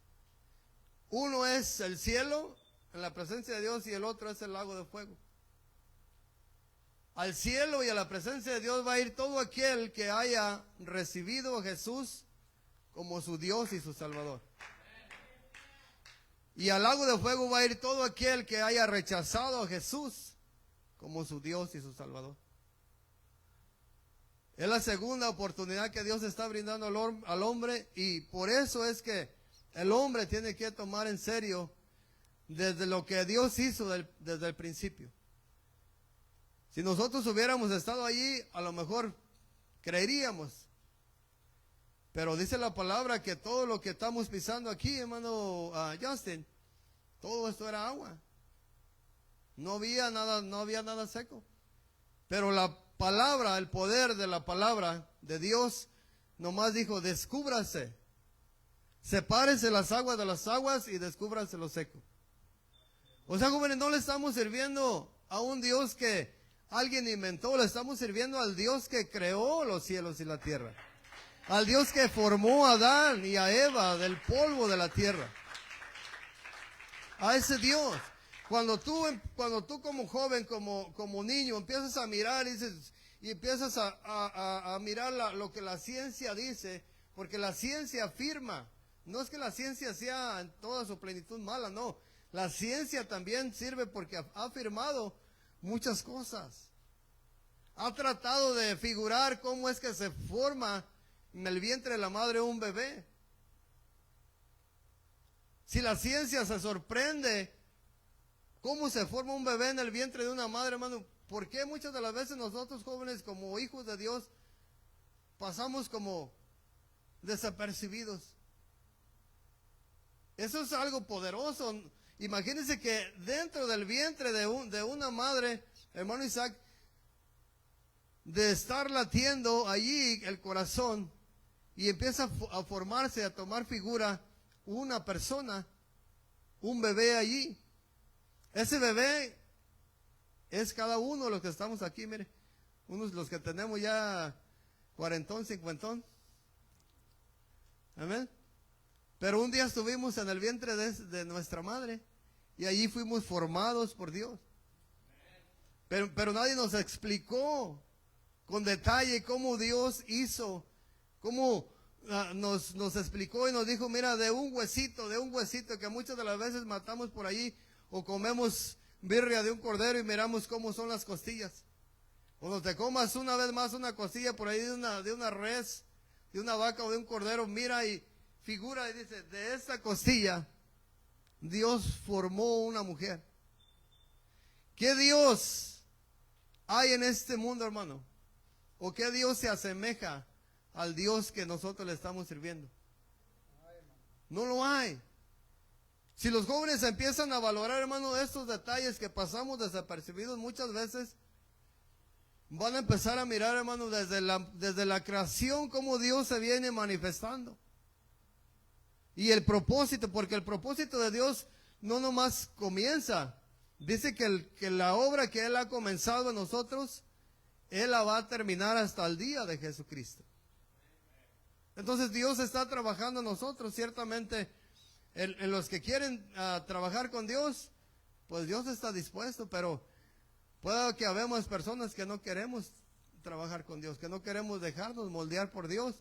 Uno es el cielo, en la presencia de Dios, y el otro es el lago de fuego. Al cielo y a la presencia de Dios va a ir todo aquel que haya recibido a Jesús como su Dios y su Salvador. Y al lago de fuego va a ir todo aquel que haya rechazado a Jesús como su Dios y su Salvador. Es la segunda oportunidad que Dios está brindando al hombre, y por eso es que el hombre tiene que tomar en serio desde lo que Dios hizo desde el principio. Si nosotros hubiéramos estado allí, a lo mejor creeríamos. Pero dice la palabra que todo lo que estamos pisando aquí, hermano Justin, todo esto era agua. No había nada seco. Pero la palabra, el poder de la palabra de Dios, nomás dijo, descúbrase. Sepárese las aguas de las aguas y descúbrase lo seco. O sea, jóvenes, no le estamos sirviendo a un Dios que alguien inventó, le estamos sirviendo al Dios que creó los cielos y la tierra. Al Dios que formó a Adán y a Eva del polvo de la tierra. A ese Dios. Cuando tú como joven, como niño, empiezas a mirar y empiezas a mirar lo que la ciencia dice, porque la ciencia afirma, no es que la ciencia sea en toda su plenitud mala, no. La ciencia también sirve porque ha afirmado muchas cosas. Ha tratado de figurar cómo es que se forma en el vientre de la madre un bebé. Si la ciencia se sorprende cómo se forma un bebé en el vientre de una madre, hermano, ¿por qué muchas de las veces nosotros jóvenes como hijos de Dios pasamos como desapercibidos? Eso es algo poderoso. Imagínense que dentro del vientre de una madre, hermano Isaac, de estar latiendo allí el corazón y empieza a formarse, a tomar figura una persona, un bebé allí. Ese bebé es cada uno de los que estamos aquí, mire, unos los que tenemos ya cuarentón, cincuentón. Amén. Pero un día estuvimos en el vientre de nuestra madre y allí fuimos formados por Dios. Pero nadie nos explicó con detalle cómo Dios hizo, cómo nos explicó y nos dijo, mira, de un huesito que muchas de las veces matamos por allí o comemos birria de un cordero y miramos cómo son las costillas. Cuando te comas una vez más una costilla por ahí de una res, de una vaca o de un cordero, mira y figura y dice, de esta costilla Dios formó una mujer. ¿Qué Dios hay en este mundo, hermano? ¿O qué Dios se asemeja al Dios que nosotros le estamos sirviendo? No lo hay. Si los jóvenes empiezan a valorar, hermano, estos detalles que pasamos desapercibidos muchas veces, van a empezar a mirar, hermano, desde la creación cómo Dios se viene manifestando. Y el propósito, porque el propósito de Dios no nomás comienza. Dice que la obra que Él ha comenzado en nosotros, Él la va a terminar hasta el día de Jesucristo. Entonces Dios está trabajando en nosotros, ciertamente. En los que quieren trabajar con Dios, pues Dios está dispuesto, pero puede que habemos personas que no queremos trabajar con Dios, que no queremos dejarnos moldear por Dios.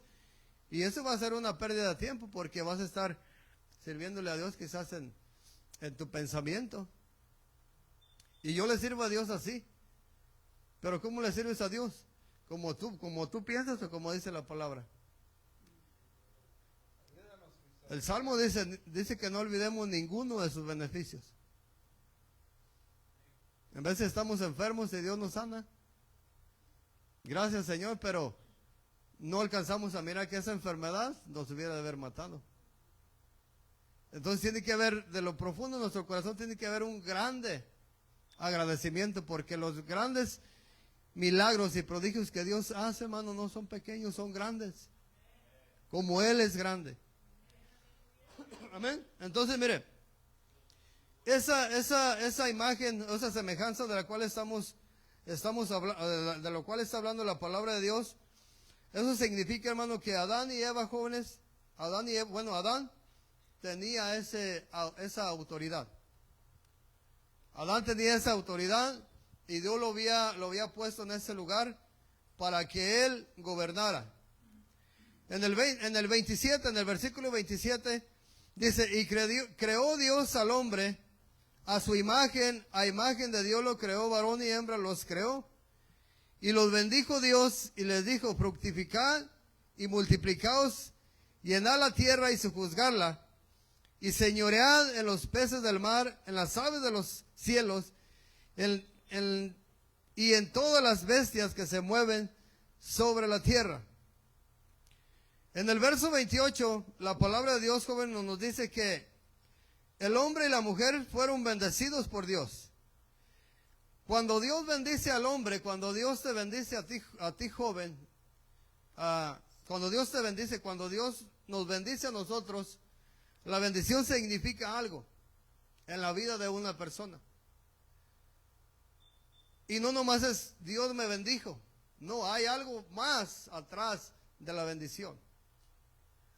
Y eso va a ser una pérdida de tiempo porque vas a estar sirviéndole a Dios quizás en tu pensamiento. Y yo le sirvo a Dios así. Pero ¿cómo le sirves a Dios? Como tú piensas o como dice la palabra. El Salmo dice que no olvidemos ninguno de sus beneficios. En vez de estamos enfermos y Dios nos sana. Gracias, Señor, pero no alcanzamos a mirar que esa enfermedad nos hubiera de haber matado. Entonces tiene que haber, de lo profundo de nuestro corazón, tiene que haber un grande agradecimiento, porque los grandes milagros y prodigios que Dios hace, hermano, no son pequeños, son grandes. Como Él es grande. Amén. Entonces, mire, esa imagen, esa semejanza de la cual estamos hablando, de lo cual está hablando la palabra de Dios, eso significa, hermano, que Adán y Eva jóvenes, Adán tenía esa autoridad. Adán tenía esa autoridad y Dios lo había puesto en ese lugar para que él gobernara. En el versículo 27, dice, y creó Dios al hombre a su imagen, a imagen de Dios lo creó, varón y hembra los creó. Y los bendijo Dios y les dijo, fructificad y multiplicaos, llenad la tierra y sojuzgarla, y señoread en los peces del mar, en las aves de los cielos, y en todas las bestias que se mueven sobre la tierra. En el verso 28, la palabra de Dios, joven, nos dice que el hombre y la mujer fueron bendecidos por Dios. Cuando Dios bendice al hombre, cuando Dios te bendice a ti joven, cuando Dios te bendice, cuando Dios nos bendice a nosotros, la bendición significa algo en la vida de una persona. Y no nomás es Dios me bendijo. No, hay algo más atrás de la bendición.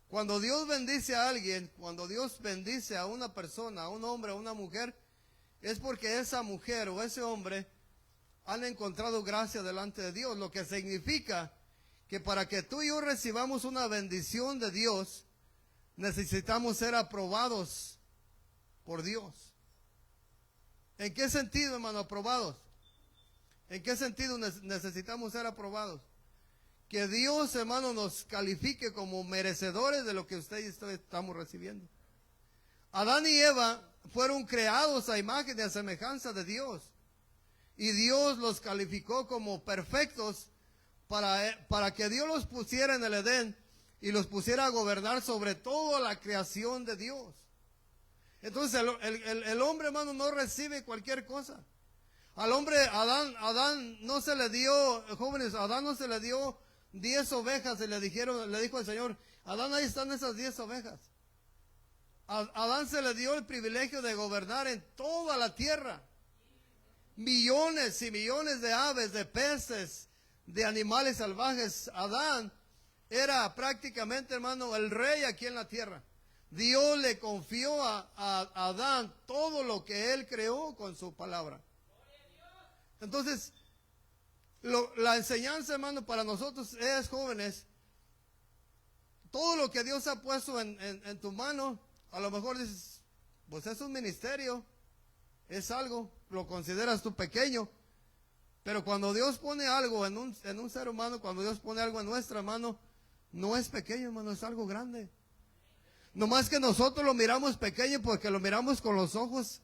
Cuando Dios bendice a alguien, cuando Dios bendice a una persona, a un hombre, a una mujer, es porque esa mujer o ese hombre han encontrado gracia delante de Dios, lo que significa que para que tú y yo recibamos una bendición de Dios, necesitamos ser aprobados por Dios. ¿En qué sentido, hermano, aprobados? ¿En qué sentido necesitamos ser aprobados? Que Dios, hermano, nos califique como merecedores de lo que usted y yo estamos recibiendo. Adán y Eva fueron creados a imagen y a semejanza de Dios. Y Dios los calificó como perfectos para que Dios los pusiera en el Edén y los pusiera a gobernar sobre toda la creación de Dios. Entonces el hombre, hermano, no recibe cualquier cosa. Al hombre, Adán no se le dio, jóvenes, Adán no se le dio 10 ovejas y le dijo al Señor, Adán, ahí están esas 10 ovejas. A Adán se le dio el privilegio de gobernar en toda la tierra. Millones y millones de aves, de peces, de animales salvajes. Adán era prácticamente, hermano, el rey aquí en la tierra. Dios le confió a Adán todo lo que él creó con su palabra. Entonces, la enseñanza, hermano, para nosotros es, jóvenes, todo lo que Dios ha puesto en tu mano, a lo mejor dices, pues es un ministerio, es algo, lo consideras tú pequeño, pero cuando Dios pone algo en un ser humano, cuando Dios pone algo en nuestra mano, no es pequeño, hermano, es algo grande. Nomás que nosotros lo miramos pequeño porque lo miramos con los ojos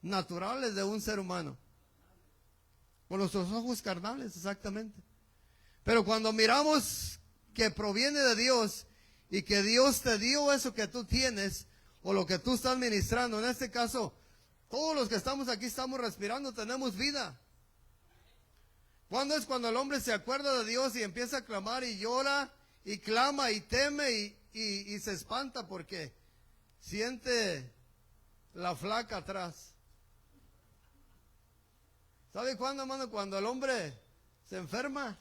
naturales de un ser humano. Con nuestros ojos carnales, exactamente. Pero cuando miramos que proviene de Dios y que Dios te dio eso que tú tienes o lo que tú estás ministrando, en este caso, todos los que estamos aquí estamos respirando, tenemos vida. ¿Cuándo es cuando el hombre se acuerda de Dios y empieza a clamar y llora y clama y teme y se espanta porque siente la flaca atrás? ¿Sabe cuándo, hermano? Cuando el hombre se enferma.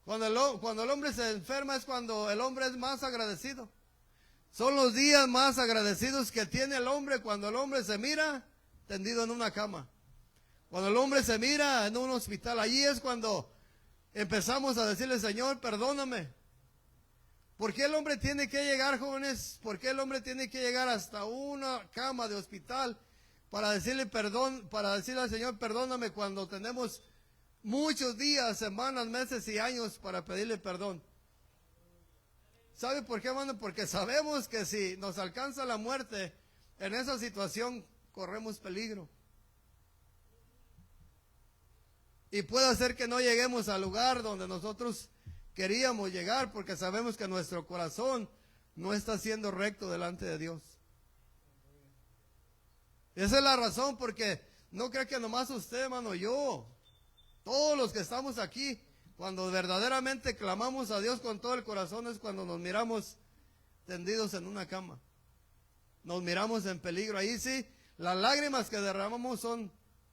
Cuando el hombre se enferma es cuando el hombre es más agradecido. Son los días más agradecidos que tiene el hombre cuando el hombre se mira tendido en una cama. Cuando el hombre se mira en un hospital. Allí es cuando empezamos a decirle, Señor, perdóname. ¿Por qué el hombre tiene que llegar, jóvenes? ¿Por qué el hombre tiene que llegar hasta una cama de hospital para decirle perdón, para decirle al Señor, perdóname, cuando tenemos muchos días, semanas, meses y años para pedirle perdón? ¿Sabe por qué, hermano? Porque sabemos que si nos alcanza la muerte, en esa situación corremos peligro. Y puede ser que no lleguemos al lugar donde nosotros queríamos llegar, porque sabemos que nuestro corazón no está siendo recto delante de Dios. Esa es la razón, porque no creo que nomás usted, hermano, yo, todos los que estamos aquí, cuando verdaderamente clamamos a Dios con todo el corazón, es cuando nos miramos tendidos en una cama. Nos miramos en peligro. Ahí sí, las lágrimas que derramamos son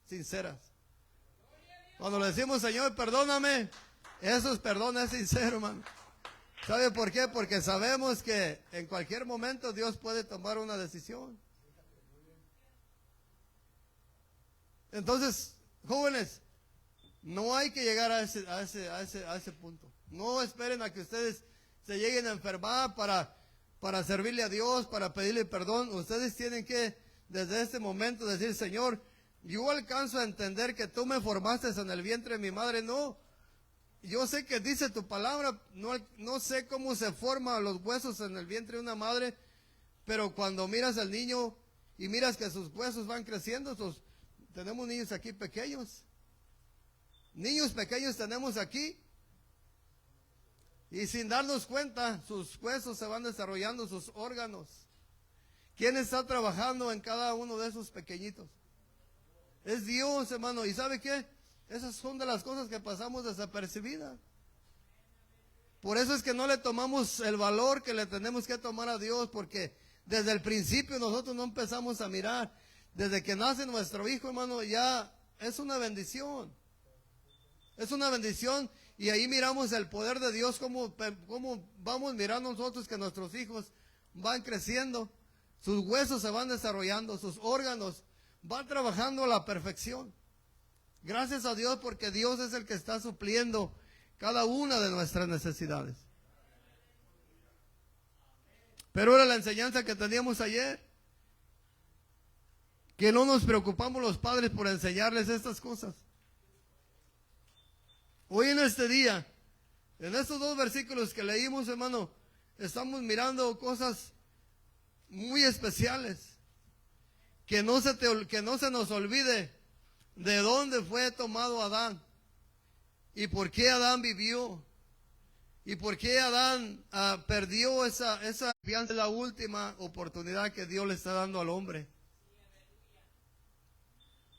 sinceras. Cuando le decimos, Señor, perdóname, eso es perdón, es sincero, hermano. ¿Sabe por qué? Porque sabemos que en cualquier momento Dios puede tomar una decisión. Entonces, jóvenes, no hay que llegar a ese punto. No esperen a que ustedes se lleguen a enfermar para servirle a Dios, para pedirle perdón. Ustedes tienen que, desde este momento, decir, Señor, yo alcanzo a entender que tú me formaste en el vientre de mi madre. No, yo sé que dice tu palabra, no sé cómo se forman los huesos en el vientre de una madre, pero cuando miras al niño y miras que sus huesos van creciendo, tenemos niños aquí pequeños. Niños pequeños tenemos aquí. Y sin darnos cuenta, sus huesos se van desarrollando, sus órganos. ¿Quién está trabajando en cada uno de esos pequeñitos? Es Dios, hermano. ¿Y sabe qué? Esas son de las cosas que pasamos desapercibidas. Por eso es que no le tomamos el valor que le tenemos que tomar a Dios, porque desde el principio nosotros no empezamos a mirar. Desde que nace nuestro hijo, hermano, ya es una bendición. Es una bendición. Y ahí miramos el poder de Dios, como vamos mirando nosotros que nuestros hijos van creciendo, sus huesos se van desarrollando, sus órganos van trabajando a la perfección. Gracias a Dios, porque Dios es el que está supliendo cada una de nuestras necesidades. Pero era la enseñanza que teníamos ayer, que no nos preocupamos los padres por enseñarles estas cosas. Hoy en este día, en estos 2 versículos que leímos, hermano, estamos mirando cosas muy especiales. Que no se nos olvide de dónde fue tomado Adán y por qué Adán vivió y por qué Adán perdió esa confianza. Es la última oportunidad que Dios le está dando al hombre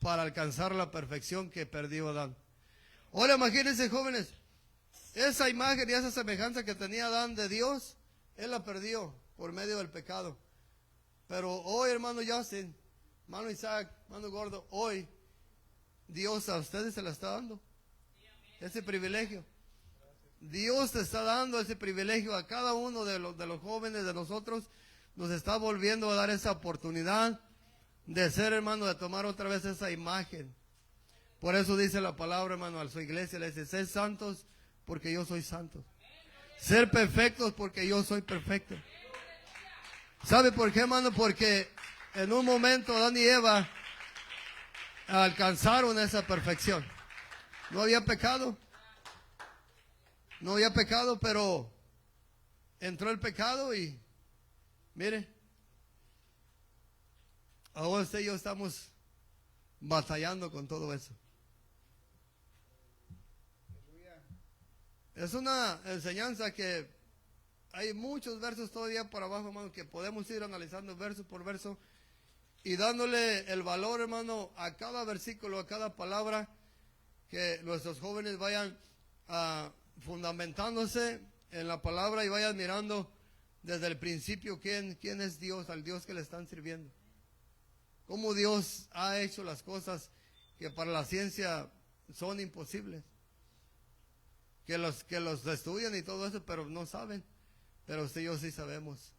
para alcanzar la perfección que perdió Adán. Ahora imagínense, jóvenes, esa imagen y esa semejanza que tenía Adán de Dios, él la perdió por medio del pecado. Pero hoy, hermano Justin, hermano Isaac, hermano Gordo, hoy Dios a ustedes se la está dando ese privilegio. Dios te está dando ese privilegio a cada uno de los jóvenes de nosotros. Nos está volviendo a dar esa oportunidad de ser, hermano, de tomar otra vez esa imagen. Por eso dice la palabra, hermano, a su iglesia, le dice: sed santos porque yo soy santo. Ser perfectos porque yo soy perfecto. ¿Sabe por qué, hermano? Porque en un momento Adán y Eva alcanzaron esa perfección. No había pecado. No había pecado, pero entró el pecado y mire, ahora usted y yo estamos batallando con todo eso. Es una enseñanza que hay muchos versos todavía por abajo, hermano, que podemos ir analizando verso por verso y dándole el valor, hermano, a cada versículo, a cada palabra, que nuestros jóvenes vayan fundamentándose en la palabra y vayan mirando desde el principio quién es Dios, al Dios que le están sirviendo. Cómo Dios ha hecho las cosas que para la ciencia son imposibles. Que los estudian y todo eso, pero no saben. Pero usted y yo sí sabemos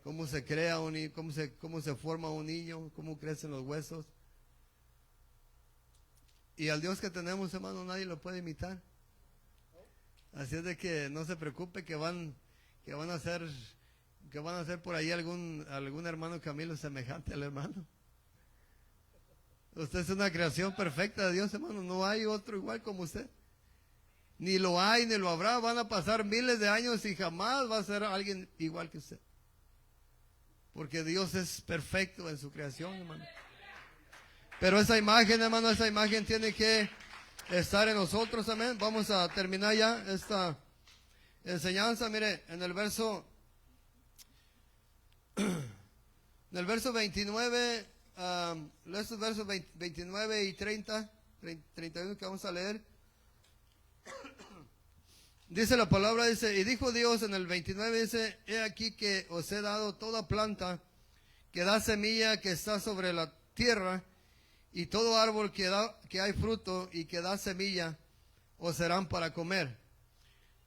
cómo se crea un niño, cómo se forma un niño, cómo crecen los huesos. Y al Dios que tenemos, hermano, nadie lo puede imitar. Así es de que no se preocupe que van a hacer por ahí algún hermano Camilo semejante al hermano. Usted es una creación perfecta de Dios, hermano. No hay otro igual como usted. Ni lo hay, ni lo habrá. Van a pasar miles de años y jamás va a ser alguien igual que usted. Porque Dios es perfecto en su creación, hermano. Pero esa imagen, hermano, esa imagen tiene que estar en nosotros, amén. Vamos a terminar ya esta enseñanza. Mire, en el verso 29, estos versos 29 y 31 que vamos a leer. Dice la palabra, dice: y dijo Dios en el 29, dice: he aquí que os he dado toda planta que da semilla que está sobre la tierra, y todo árbol que hay fruto y que da semilla, os serán para comer.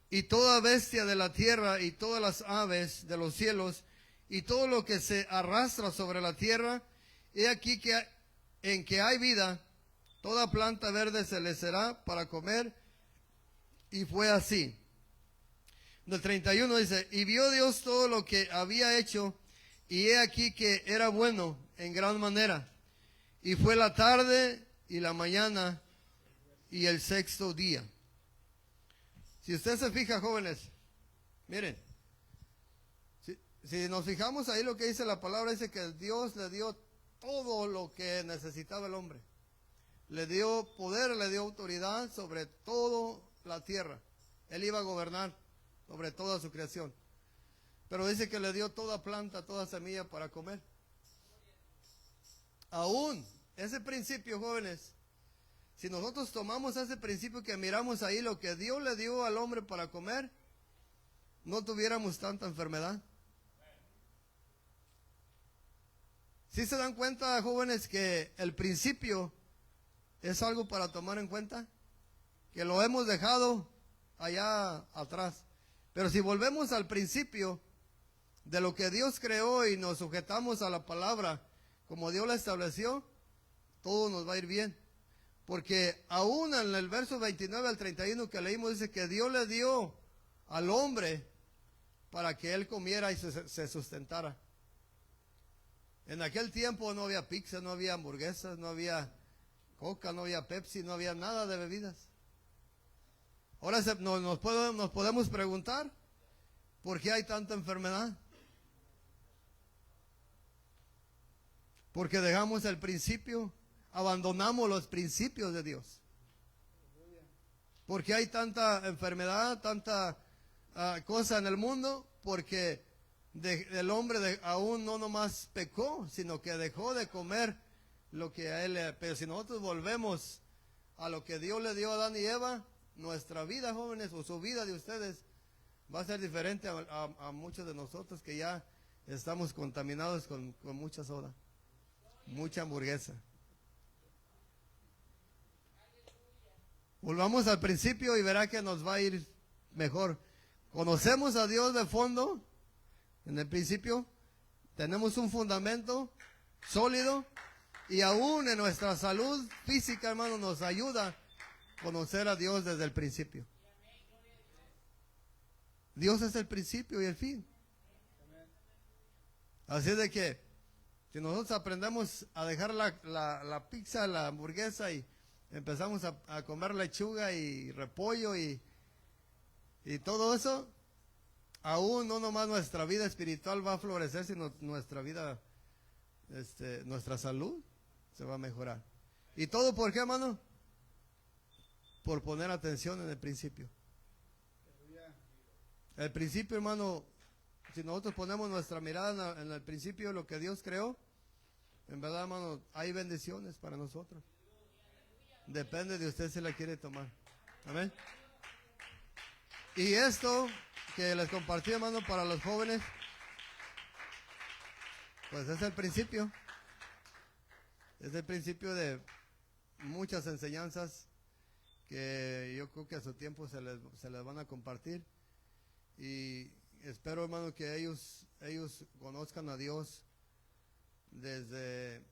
Y toda bestia de la tierra y todas las aves de los cielos y todo lo que se arrastra sobre la tierra, he aquí que en que hay vida, toda planta verde se les será para comer. Y fue así. Del 31 dice: y vio Dios todo lo que había hecho, y he aquí que era bueno en gran manera. Y fue la tarde y la mañana y el sexto día. Si usted se fija, jóvenes, miren, si nos fijamos ahí lo que dice la palabra, dice que Dios le dio todo lo que necesitaba el hombre. Le dio poder, le dio autoridad sobre toda la tierra. Él iba a gobernar sobre toda su creación. Pero dice que le dio toda planta, toda semilla para comer. Aún ese principio, jóvenes, si nosotros tomamos ese principio que miramos ahí, lo que Dios le dio al hombre para comer, no tuviéramos tanta enfermedad. ¿Sí se dan cuenta, jóvenes, que el principio es algo para tomar en cuenta, que lo hemos dejado allá atrás. Pero si volvemos al principio de lo que Dios creó y nos sujetamos a la palabra como Dios la estableció, todo nos va a ir bien. Porque aún en el verso 29 al 31 que leímos dice que Dios le dio al hombre para que él comiera y se sustentara. En aquel tiempo no había pizza, no había hamburguesas, no había Coca, no había Pepsi, no había nada de bebidas. Ahora nos podemos preguntar, ¿por qué hay tanta enfermedad? Porque dejamos el principio, abandonamos los principios de Dios. ¿Por qué hay tanta enfermedad, tanta cosa en el mundo? Porque el hombre aún no nomás pecó, sino que dejó de comer lo que a él. Pero si nosotros volvemos a lo que Dios le dio a Adán y Eva, nuestra vida, jóvenes, o su vida de ustedes, va a ser diferente a muchos de nosotros que ya estamos contaminados con mucha soda, mucha hamburguesa. Volvamos al principio y verá que nos va a ir mejor. Conocemos a Dios de fondo. En el principio tenemos un fundamento sólido y aún en nuestra salud física, hermano, nos ayuda a conocer a Dios desde el principio. Dios es el principio y el fin. Así de que si nosotros aprendemos a dejar la pizza, la hamburguesa y empezamos a comer lechuga y repollo y todo eso, aún no nomás nuestra vida espiritual va a florecer, sino nuestra vida, nuestra salud se va a mejorar. ¿Y todo por qué, hermano? Por poner atención en el principio. El principio, hermano, si nosotros ponemos nuestra mirada en el principio de lo que Dios creó, en verdad, hermano, hay bendiciones para nosotros. Depende de usted si la quiere tomar. Amén. Y esto que les compartí, hermano, para los jóvenes, pues es el principio. Es el principio de muchas enseñanzas que yo creo que a su tiempo se les van a compartir. Y espero, hermano, que ellos conozcan a Dios desde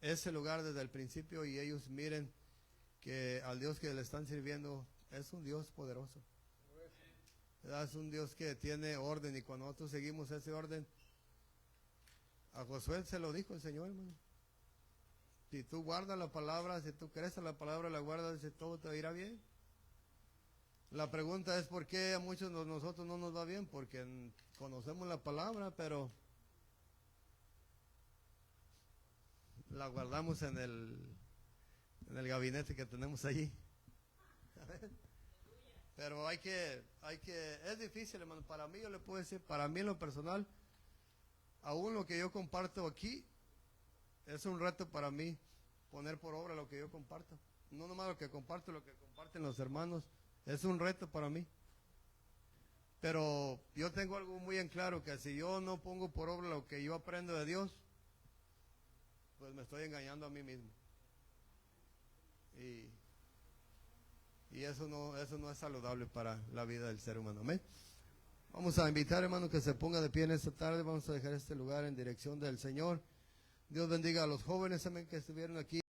ese lugar, desde el principio, y ellos miren que al Dios que le están sirviendo es un Dios poderoso. Es un Dios que tiene orden, y cuando nosotros seguimos ese orden, a Josué se lo dijo el Señor, hermano. Si tú guardas la palabra, si tú crees en la palabra, la guardas, y todo te irá bien. La pregunta es por qué a muchos de nosotros no nos va bien, porque conocemos la palabra, pero la guardamos en el gabinete que tenemos allí. Pero es difícil, hermano. Para mí, yo le puedo decir, para mí en lo personal, aún lo que yo comparto aquí, es un reto para mí poner por obra lo que yo comparto. No nomás lo que comparto, lo que comparten los hermanos, es un reto para mí. Pero yo tengo algo muy en claro, que si yo no pongo por obra lo que yo aprendo de Dios, pues me estoy engañando a mí mismo. Y eso no es saludable para la vida del ser humano. Amén. Vamos a invitar, hermano, que se ponga de pie en esta tarde. Vamos a dejar este lugar en dirección del Señor. Dios bendiga a los jóvenes, amén, que estuvieron aquí.